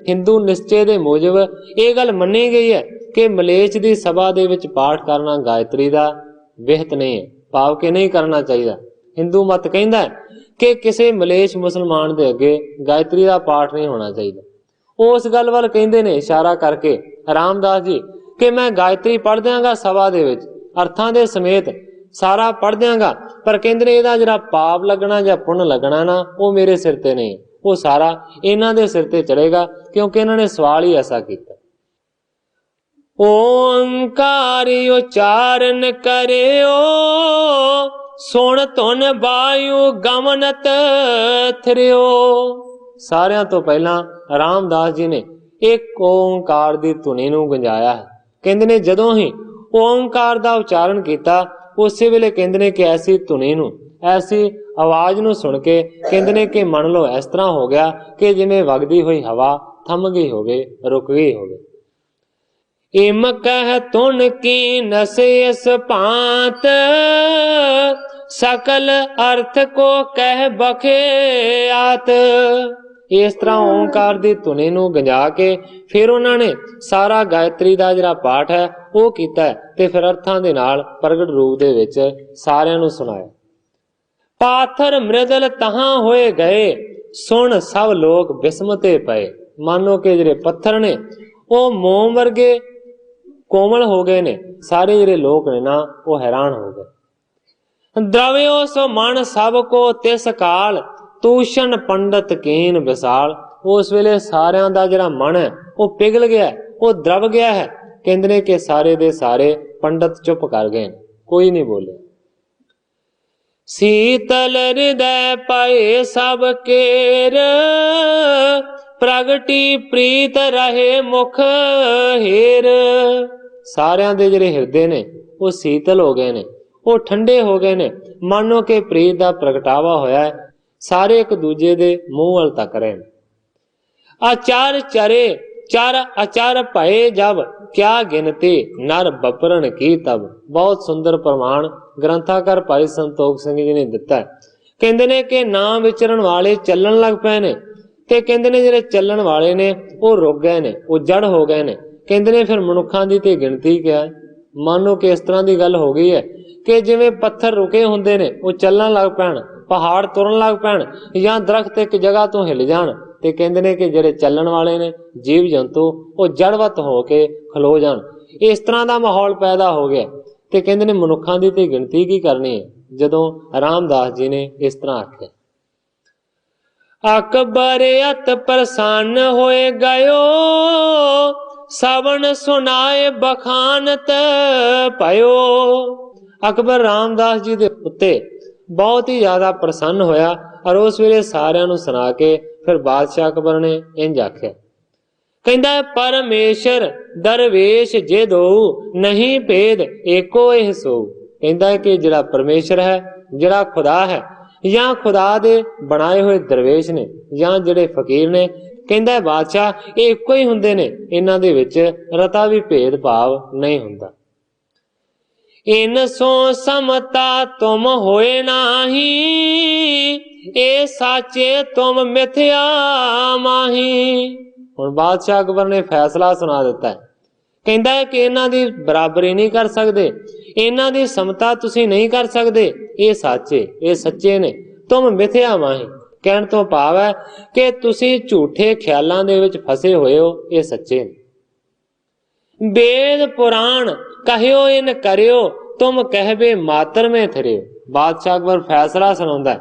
B: ਹਿੰਦੂ ਨਿਸ਼ਚੇ ਦੇ ਮੁਜਬ ਇਹ ਗੱਲ ਮੰਨੀ ਗਈ ਹੈ ਕਿ ਮਲੇਛ ਦੀ ਸਭਾ ਦੇ ਵਿੱਚ ਪਾਠ ਕਰਨਾ ਗਾਇਤਰੀ ਦਾ ਵਿਹਤ ਨਹੀਂ ਹੈ, ਭਾਵ ਕਿ ਨਹੀਂ ਕਰਨਾ ਚਾਹੀਦਾ। ਹਿੰਦੂ ਮਤ ਕਹਿੰਦਾ ਹੈ ਕਿ ਕਿਸੇ ਮਲੇਛ ਮੁਸਲਮਾਨ ਦੇ ਅੱਗੇ ਗਾਇਤਰੀ ਦਾ ਪਾਠ ਨਹੀਂ ਹੋਣਾ ਚਾਹੀਦਾ। ਉਸ ਗੱਲ ਵੱਲ ਕਹਿੰਦੇ ਨੇ ਇਸ਼ਾਰਾ ਕਰਕੇ ਰਾਮਦਾਸ ਜੀ ਕਿ ਮੈਂ ਗਾਇਤਰੀ ਪੜ੍ਹ ਦਿਆਂਗਾ ਸਭਾ ਦੇ ਵਿੱਚ, ਅਰਥਾਂ ਦੇ ਸਮੇਤ ਸਾਰਾ ਪੜ੍ਹ ਦਿਆਂਗਾ, ਪਰ ਕਹਿੰਦੇ ਨੇ ਇਹਦਾ ਜਿਹੜਾ ਪਾਪ ਲੱਗਣਾ ਜਾਂ ਪੁੰਨ ਲੱਗਣਾ ਨਾ, ਉਹ ਮੇਰੇ ਸਿਰ ਤੇ ਨਹੀਂ, ਉਹ ਸਾਰਾ ਇਹਨਾਂ ਦੇ ਸਿਰ ਤੇ ਚੜੇਗਾ, ਕਿਉਂਕਿ ਇਹਨਾਂ ਨੇ ਸਵਾਲ ਹੀ ਐਸਾ ਕੀਤਾ। ਓੰਕਾਰ ਉਚਾਰਨ ਕਰਿਓ, ਸੁਣ ਧੁਨ ਵਾਯੂ ਗਮਨਤ ਥਰਿਓ। ਸਾਰਿਆਂ ਤੋਂ ਪਹਿਲਾਂ ਰਾਮਦਾਸ ਜੀ ਨੇ ਇੱਕ ਓੰਕਾਰ ਦੀ ਧੁਨੀ ਨੂੰ ਗੁੰਜਾਇਆ ਹੈ। ਕਹਿੰਦੇ ਨੇ ਜਦੋਂ ਹੀ ਓੰਕਾਰ ਦਾ ਉਚਾਰਨ ਕੀਤਾ, ਉਸੇ ਵੇਲੇ ਕਹਿੰਦੇ ਨੇ ਕਿ ਐਸੀ ਧੁਨੀ ਨੂੰ, ਐਸੀ ਆਵਾਜ਼ ਨੂੰ ਸੁਣ ਕੇ ਕਹਿੰਦੇ ਨੇ ਕਿ ਮੰਨ ਲਓ ਇਸ ਤਰ੍ਹਾਂ ਹੋ ਗਿਆ ਕਿ ਜਿਵੇਂ ਵਗਦੀ ਹੋਈ ਹਵਾ ਥੰਮ ਗਈ ਹੋਵੇ, ਰੁਕ ਗਈ ਹੋਵੇ। ਇਮ ਕਹਿ ਤੁਨ ਕੀ ਨਸ ਇਸ ਭਾਂਤ ਸਕਲ ਅਰਥ ਕੋ ਕਹਿ ਬਖਿਆਤ। ਇਸ ਤਰ੍ਹਾਂ ਓਂਕਾਰ ਦੀ ਧੁਨੀ ਨੂੰ ਗੰਜਾ ਕੇ ਫਿਰ ਉਹਨਾਂ ਨੇ ਸਾਰਾ ਗਾਇਤਰੀ ਦਾ ਜਿਹੜਾ ਪਾਠ ਹੈ ਉਹ ਕੀਤਾ ਤੇ ਫਿਰ ਅਰਥਾਂ ਦੇ ਨਾਲ ਪ੍ਰਗਟ ਰੂਪ ਦੇ ਵਿੱਚ ਸਾਰਿਆਂ ਨੂੰ ਸੁਣਾਇਆ। ਪਾਥਰ ਮ੍ਰਿਦਲ ਤਹਾਂ ਹੋਏ ਗਏ ਸੁਣ ਸਭ ਲੋਕ ਬਿਸਮਤੇ ਪਏ। ਮਾਨੋ ਕਿ ਜਿਹੜੇ ਪੱਥਰ ਨੇ ਉਹ ਮੋਮ ਵਰਗੇ ਕੋਮਲ ਹੋ ਗਏ ਨੇ, ਸਾਰੇ ਜਿਹੜੇ ਲੋਕ ਨੇ ਨਾ ਉਹ ਹੈਰਾਨ ਹੋ ਗਏ। ਦਰਵਿਓ ਸੋ ਮਨ ਸਭ ਕੋ ਤਿਸ ਕਾਲ ਤੂਸ਼ਨ ਪੰਡਤ ਕੀਨ ਵਿਸਾਲ। ਉਸ ਵੇਲੇ ਸਾਰਿਆਂ ਦਾ ਜਿਹੜਾ ਮਨ ਹੈ ਉਹ ਪਿਘਲ ਗਿਆ, ਉਹ ਦਰਵ ਗਿਆ ਹੈ। ਕਹਿੰਦੇ ਨੇ ਕਿ ਸਾਰੇ ਦੇ ਸਾਰੇ ਪੰਡਤ ਚੁੱਪ ਕਰ ਗਏ, ਕੋਈ ਨਹੀਂ ਬੋਲੇ। ਸੀਤਲ ਹਿਰਦੈ ਪਏ ਸਭ ਕੇਰ ਪ੍ਰਗਟੀ ਪ੍ਰੀਤ ਰਹੇ ਮੁਖ ਹੀਰ। ਸਾਰਿਆਂ ਦੇ ਜਿਹੜੇ ਹਿਰਦੇ ਨੇ ਉਹ ਸੀਤਲ ਹੋ ਗਏ ਨੇ, ਉਹ ਠੰਡੇ ਹੋ ਗਏ ਨੇ, ਮਾਨੋ ਕਿ ਪ੍ਰੀਤ ਦਾ ਪ੍ਰਗਟਾਵਾ ਹੋਇਆ ਹੈ। ਸਾਰੇ ਇੱਕ ਦੂਜੇ ਦੇ ਮੂੰਹ ਵੱਲ ਤੱਕ ਰਹੇ ਨੇ। ਆਚਾਰ ਚਰੇ ਚਾਰ ਆਚਾਰ ਭਏ ਜਬ ਕਿਆ ਗਿਣਤੀ ਨਰ ਬਪਰਨ ਕੀ ਤਬ। ਬਹੁਤ ਸੁੰਦਰ ਪ੍ਰਮਾਣ ਗ੍ਰੰਥਾਕਾਰ ਭਾਈ ਸੰਤੋਖ ਸਿੰਘ ਜੀ ਨੇ ਦਿੱਤਾ ਹੈ। ਕਹਿੰਦੇ ਨੇ ਕਿ ਨਾ ਵਿਚਰਨ ਵਾਲੇ ਚੱਲਣ ਲੱਗ ਪਏ ਨੇ, ਤੇ ਕਹਿੰਦੇ ਨੇ ਜਿਹੜੇ ਚੱਲਣ ਵਾਲੇ ਨੇ ਉਹ ਰੁਕ ਗਏ ਨੇ, ਉਹ ਜੜ ਹੋ ਗਏ ਨੇ। ਕਹਿੰਦੇ ਨੇ ਫਿਰ ਮਨੁੱਖਾਂ ਦੀ ਤੇ ਗਿਣਤੀ ਕਿਆ ਹੈ। ਮਾਨੋ ਕਿ ਇਸ ਤਰ੍ਹਾਂ ਦੀ ਗੱਲ ਹੋ ਗਈ ਹੈ ਕਿ ਜਿਵੇਂ ਪੱਥਰ ਰੁਕੇ ਹੁੰਦੇ ਨੇ ਉਹ ਚੱਲਣ ਲੱਗ ਪੈਣ, ਪਹਾੜ ਤੁਰਨ ਲੱਗ ਪੈਣ, ਜਾਂ ਦਰਖਤ ਇੱਕ ਜਗ੍ਹਾ ਤੋਂ ਹਿੱਲ ਜਾਣ, ਤੇ ਕਹਿੰਦੇ ਨੇ ਕਿ ਜਿਹੜੇ ਚੱਲਣ ਵਾਲੇ ਨੇ ਜੀਵ ਜੰਤੂ ਉਹ ਜੜਵਤ ਹੋ ਕੇ ਖਲੋ ਜਾਣ। ਇਸ ਤਰ੍ਹਾਂ ਦਾ ਮਾਹੌਲ ਪੈਦਾ ਹੋ ਗਿਆ। ਤੇ ਕਹਿੰਦੇ ਨੇ ਮਨੁੱਖਾਂ ਦੀ ਤੇ ਗਿਣਤੀ ਕੀ ਕਰਨੀ ਹੈ, ਜਦੋਂ ਰਾਮਦਾਸ ਜੀ ਨੇ ਇਸ ਤਰ੍ਹਾਂ ਆਖਿਆ। ਅਕਬਰ ਅਤ ਪ੍ਰਸੰਨ ਹੋਏ ਗਇਓ ਸਵਣ ਸੁਨਾਏ ਬਖਾਨਤ ਭਇਓ। ਅਕਬਰ ਰਾਮਦਾਸ ਜੀ ਦੇ ਉੱਤੇ ਬਹੁਤ ਹੀ ਜ਼ਿਆਦਾ ਪ੍ਰਸੰਨ ਹੋਇਆ ਔਰ ਉਸ ਵੇਲੇ ਸਾਰਿਆਂ ਨੂੰ ਸੁਣਾ ਕੇ ਫਿਰ ਬਾਦਸ਼ਾਹ ਅਕਬਰ ਨੇ ਇੰਜ ਆਖਿਆ। ਕਹਿੰਦਾ ਪਰਮੇਸ਼ਰ ਦਰਵੇਸ਼ ਜੇ ਦੋ ਨਹੀਂ ਭੇਦ ਏਕੋ ਇਹ ਸੋ। ਕਹਿੰਦਾ ਕਿ ਜਿਹੜਾ ਪਰਮੇਸ਼ਰ ਹੈ, ਜਿਹੜਾ ਖੁਦਾ ਹੈ, ਜਾਂ ਖੁਦਾ ਦੇ ਬਣਾਏ ਹੋਏ ਦਰਵੇਸ਼ ਨੇ, ਜਾਂ ਜਿਹੜੇ ਫਕੀਰ ਨੇ, ਕਹਿੰਦਾ ਬਾਦਸ਼ਾਹ ਇਹ ਇੱਕੋ ਹੀ ਹੁੰਦੇ ਨੇ, ਇਹਨਾਂ ਦੇ ਵਿੱਚ ਰਤਾ ਵੀ ਭੇਦ ਭਾਵ ਨਹੀਂ ਹੁੰਦਾ। ਇਨ ਸੋ ਸਮਤਾ ਤੁਮ ਹੋਏ ਨਾਹੀ ਇਹ ਸਾਚੇ ਤੁਮ ਮਿਥਿਆ ਮਾਹੀ। ਹੁਣ ਬਾਦਸ਼ਾਹ ਅਕਬਰ ਨੇ ਫੈਸਲਾ ਸੁਣਾ ਦਿੱਤਾ ਹੈ। ਕਹਿੰਦਾ ਹੈ ਕਿ ਇਹਨਾਂ ਦੀ ਬਰਾਬਰੀ ਨਹੀਂ ਕਰ ਸਕਦੇ, ਇਹਨਾਂ ਦੀ ਸਮਤਾ ਤੁਸੀਂ ਨਹੀਂ ਕਰ ਸਕਦੇ, ਇਹ ਸਾਚੇ, ਇਹ ਸੱਚੇ ਨੇ। ਤੁਮ ਮਿਥਿਆ ਮਾਹੀ ਕਹਿਣ ਤੋਂ ਭਾਵ ਹੈ ਕਿ ਤੁਸੀਂ ਝੂਠੇ ਖਿਆਲਾਂ ਦੇ ਵਿੱਚ ਫਸੇ ਹੋਏ ਹੋ, ਇਹ ਸੱਚੇ ਨੇ। ਵੇਦ ਪੁਰਾਣ ਕਹਿਓ ਇਨ ਕਰਿਓ ਤੁਮ ਕਹਿਵੇ ਮਾਤਰ ਮੇ ਥਰਿਓ। ਬਾਦਸ਼ਾਹ ਅਕਬਰ ਫੈਸਲਾ ਸੁਣਾਉਂਦਾ ਹੈ।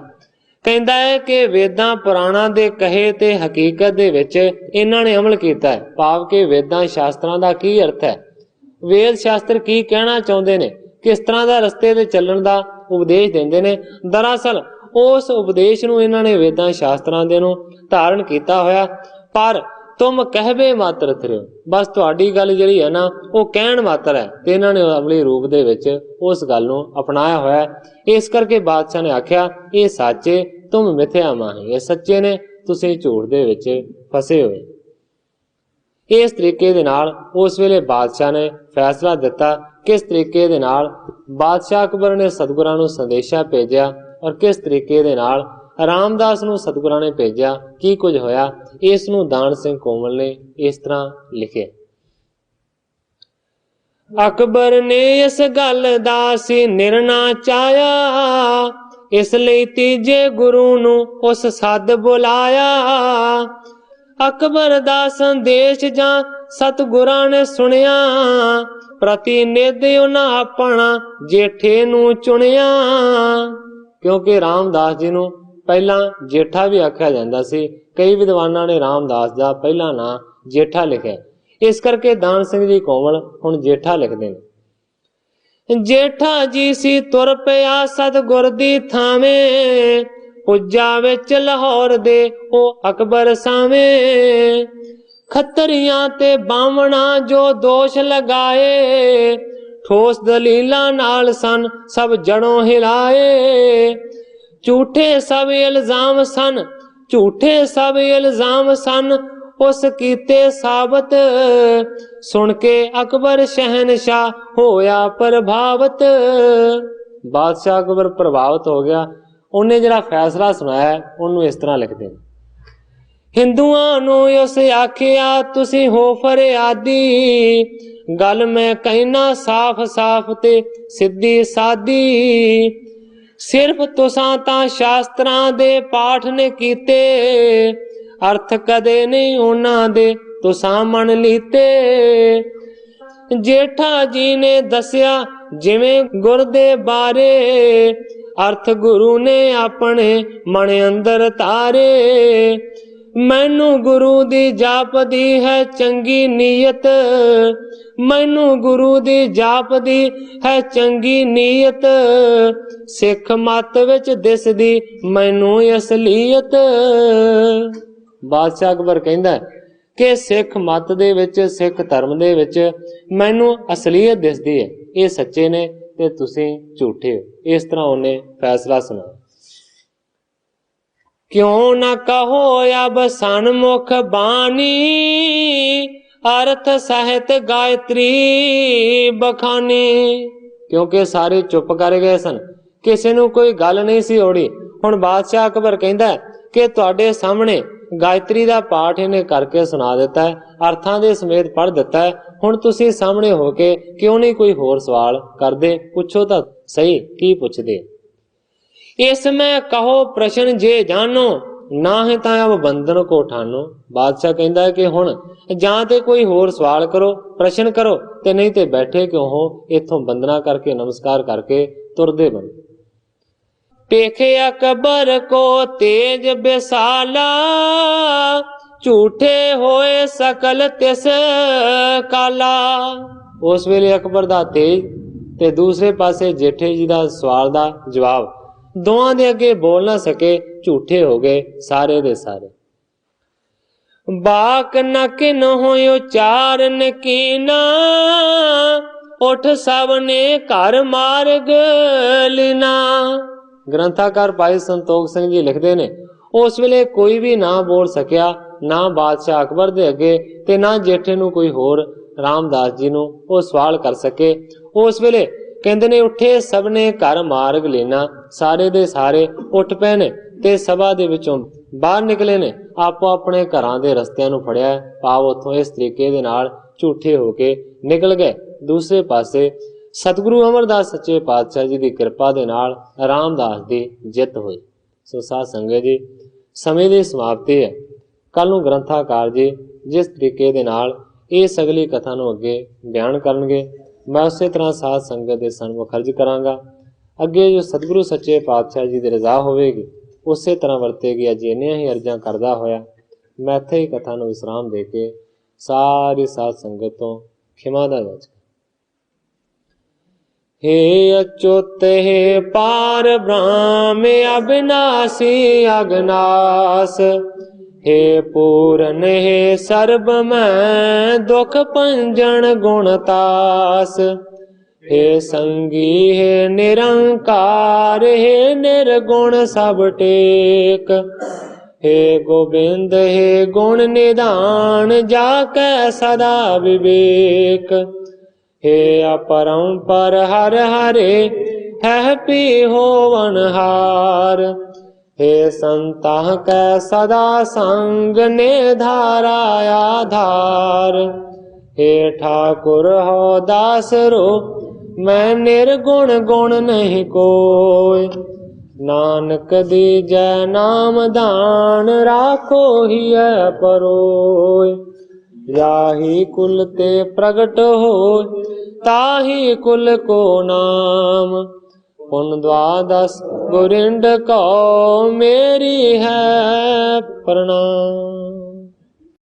B: ਕਹਿੰਦਾ ਹੈ ਕਿ ਵੇਦਾਂ ਪੁਰਾਣਾਂ ਦੇ ਕਹੇ ਤੇ ਹਕੀਕਤ ਦੇ ਵਿੱਚ ਇਹਨਾਂ ਨੇ ਅਮਲ ਕੀਤਾ ਹੈ। ਭਾਵ ਕਿ ਵੇਦਾਂ ਸ਼ਾਸਤਰਾਂ ਦਾ ਕੀ ਅਰਥ ਹੈ, ਵੇਦ ਸ਼ਾਸਤਰ ਕੀ ਕਹਿਣਾ ਚਾਹੁੰਦੇ ਨੇ, ਕਿਸ ਤਰ੍ਹਾਂ ਦਾ ਰਸਤੇ ਤੇ ਚੱਲਣ ਦਾ ਉਪਦੇਸ਼ ਦਿੰਦੇ ਨੇ। ਦਰਅਸਲ ਉਸ ਉਪਦੇਸ਼ ਨੂੰ ਇਹਨਾਂ ਨੇ ਵੇਦਾਂ ਸ਼ਾਸਤਰਾਂ ਦੇ ਨੂੰ ਧਾਰਨ ਕੀਤਾ ਹੋਇਆ। ਪਰ ਤੁਮ ਕਹਿਵੇ ਮਾਤਰ ਥਰਿਓ, ਬਸ ਤੁਹਾਡੀ ਗੱਲ ਜਿਹੜੀ ਹੈ ਨਾ ਉਹ ਕਹਿਣ ਮਾਤਰ ਹੈ, ਤੇ ਇਹਨਾਂ ਨੇ ਅਮਲੀ ਰੂਪ ਦੇ ਵਿੱਚ ਉਸ ਗੱਲ ਨੂੰ ਅਪਣਾਇਆ ਹੋਇਆ ਹੈ। ਇਸ ਕਰਕੇ ਬਾਦਸ਼ਾਹ ਨੇ ਆਖਿਆ ਇਹ ਸਾਚੇ ਤੁਮ ਮਿਥਿਆ ਮਾਹੀ, ਇਹ ਸੱਚੇ ਨੇ, ਤੁਸੀਂ ਝੂਠ ਦੇ ਵਿੱਚ ਫਸੇ ਹੋਏ। ਇਸ ਤਰੀਕੇ ਦੇ ਨਾਲ ਉਸ ਵੇਲੇ ਬਾਦਸ਼ਾਹ ਨੇ ਫੈਸਲਾ ਦਿੱਤਾ। ਕਿਸ ਤਰੀਕੇ ਦੇ ਨਾਲ ਬਾਦਸ਼ਾਹ ਅਕਬਰ ਨੇ ਸਤਿਗੁਰਾਂ ਨੂੰ ਸੰਦੇਸ਼ਾ ਭੇਜਿਆ ਔਰ ਕਿਸ ਤਰੀਕੇ ਦੇ ਨਾਲ ਰਾਮਦਾਸ ਨੂੰ ਸਤਿਗੁਰਾਂ ਨੇ ਭੇਜਿਆ, ਕੀ ਕੁਝ ਹੋਇਆ, ਇਸ ਨੂੰ ਦਾਨ ਸਿੰਘ ਕੋਮਲ ਨੇ ਇਸ ਤਰ੍ਹਾਂ ਲਿਖਿਆ। ਅਕਬਰ ਨੇ ਇਸ ਗੱਲ ਦਾ ਸੀ ਨਿਰਣਾ ਚਾਇਆ, ਇਸ ਲਈ ਤੀਜੇ ਗੁਰੂ ਨੂੰ ਉਸ ਸੱਦ ਬੁਲਾਇਆ। ਅਕਬਰ ਦਾ ਸੰਦੇਸ਼ ਜਾਂ ਸਤਿਗੁਰਾਂ ਨੇ ਸੁਣਿਆ, ਪ੍ਰਤੀਨਿਧ ਉਹਨਾਂ ਆਪਣਾ ਜੇਠੇ ਨੂੰ ਚੁਣਿਆ। ਕਿਉਂਕਿ ਰਾਮਦਾਸ ਜੀ ਨੂੰ ਪਹਿਲਾਂ ਜੇਠਾ ਵੀ ਆਖਿਆ ਜਾਂਦਾ ਸੀ। ਕਈ ਵਿਦਵਾਨਾਂ ਨੇ ਰਾਮਦਾਸ ਦਾ ਪਹਿਲਾ ਨਾਂ ਜੇਠਾ ਲਿਖਿਆ, ਇਸ ਕਰਕੇ ਦਾਨ ਸਿੰਘ ਜੀ ਕੋਮਲ ਹੁਣ ਜੇਠਾ ਲਿਖਦੇ ਨੇ। ਜੇਠਾ ਜੀ ਸੀ ਤੁਰ ਪਿਆ ਸਤਿਗੁਰ ਦੀ ਥਾਵੇਂ, ਪੁੱਜਾ ਵਿੱਚ ਲਾਹੌਰ ਦੇ ਉਹ ਅਕਬਰ ਸਾਵੇਂ। ਖੱਤਰੀਆਂ ਤੇ ਬਾਹਮਣਾ ਜੋ ਦੋਸ਼ ਲਗਾਏ, ਠੋਸ ਦਲੀਲਾਂ ਨਾਲ ਸਨ ਸਭ ਜੜੋਂ ਹਿਲਾਏ। झूठे सब इल्जाम सन, झूठे सब इल्जाम सन, उस कीते साबत। सुन के अकबर शहनशाह होया प्रभावित। बादशाह अकबर प्रभावित हो गया। उन्हें जरा फैसला सुनाया उन्होंने इस तरह लिखते हैं, हिंदुआं नूं उस आखिया तुसी हो फरियादी, गल मैं कहना साफ साफ ते सिद्धी सादी। सिर्फ तुसां तां शास्त्रां दे पाठ ने कीते, अर्थ कदे नहीं उन्हां दे तुसां मन लीते। जेठा जी ने दसिया जिवें गुर दे बारे, अर्थ गुरु ने अपने मन अंदर तारे। मैनू गुरु दी जापदी है चंगी नीयत, मैनू गुरु दी जापदी है चंगी नीयत। सिख मत विच दिसदी मैनू असलीयत। बादशाह अकबर कहंदा कि सिख मत दे विच, सिख धर्म दे विच मैनू असलीयत दिसदी है, ये सच्चे ने ते तुसीं झूठे हो। इस तरह उन्हें फैसला सुनाया। क्यों न कहो अब सन्मुख बानी, अर्थ सहित गायत्री बखानी। क्योंकि सारे चुप कर गए सन, किसी नूं कोई गल नहीं सी ओड़ी। हुण बादशाह अकबर कहंदा कि तुहाडे सामने गायत्री दा पाठ इन्हें करके सुना दिता है, अर्थां दे समेत पढ़ दिता है। हुण तुसीं सामने होके क्यों नहीं कोई होर सवाल करदे? पुछो तां सही, की पुछदे? इसमें कहो प्रश्न जे जानो, ना है तां अब बंधन को ठानो। बादशाह कहंदा है कि हुण जां ते कोई होर सवाल करो, प्रश्न करो, ते नहीं ते बैठे क्यों हो, इथों बंदना करके नमस्कार करके तुरदे बनो। पेखे अकबर को तेज बेसाला, झूठे होए सकल तिस काला। उस वेले अकबर दा तेज ते दूसरे पासे जेठे जी दा सवाल दा जवाब, दोवां दे अगे बोल ना सके, झूठे हो गए सारे दे सारे। बाक न किन होयो चार नकीना, उठ सब ने घर मार्ग लीना। ग्रंथाकार भाई संतोख सिंह जी लिखते ने, उस वेले कोई भी ना बोल सकिया, ना बादशाह अकबर दे अगे ते ना जेठे नूं कोई होर रामदास जी नूं वो सवाल कर सके। उस वेले कहंदे ने उठे सबने घर मार्ग लेना, सारे दे सारे उठ पए ने ते सभा दे विचों बाहर निकले ने, आपो अपने घरां दे रस्तियां नूं फड़िया, भाव उत्थों इस तरीके दे नाल झूठे होके निकल गए। दूसरे पासे सतगुरु अमरदास सच्चे पातशाह जी की कृपा दे नाल रामदास दी जित हुई। सो साध संगत जी, समय की समाप्ति है। कल नूं ग्रंथाकार जी जिस तरीके दे नाल इस अगली कथा नूं अगे बयान करनगे, मैं उस तरह साध संगत के सन्मुख अर्ज करांगा। अगे जो सतगुरु सच्चे पातशाह जी की रजा होगी उस तरह वरतेगी। अज इन्नियां ही अर्जां करदा होया मैं इत्थे ही कथा नूं विश्राम दे के सारी साध संगत तो खिमा दा याचक। हे अच्युत हे पार ब्रह्म अविनाशी अगनास, हे पूरन हे सर्ब मैं दुख पंजन गुणतास। हे संगी हे निरंकार, हे निर्गुण सब टेक। हे गोविंद हे गुण निधान, जाकै सदा विवेक। हे अपरंपर हर हरे, है पी होवनहार। हे संताह कै सदा संग, ने धारा आधार। हे ठाकुर हो दास रो, मैं निर्गुण गुण नहीं कोय। नानक दीजै नाम दान, राखो ही परोय। याही कुल ते प्रगट हो, ताही कुल को नाम। पुन द्वादश गुरिंड को मेरी है प्रणाम।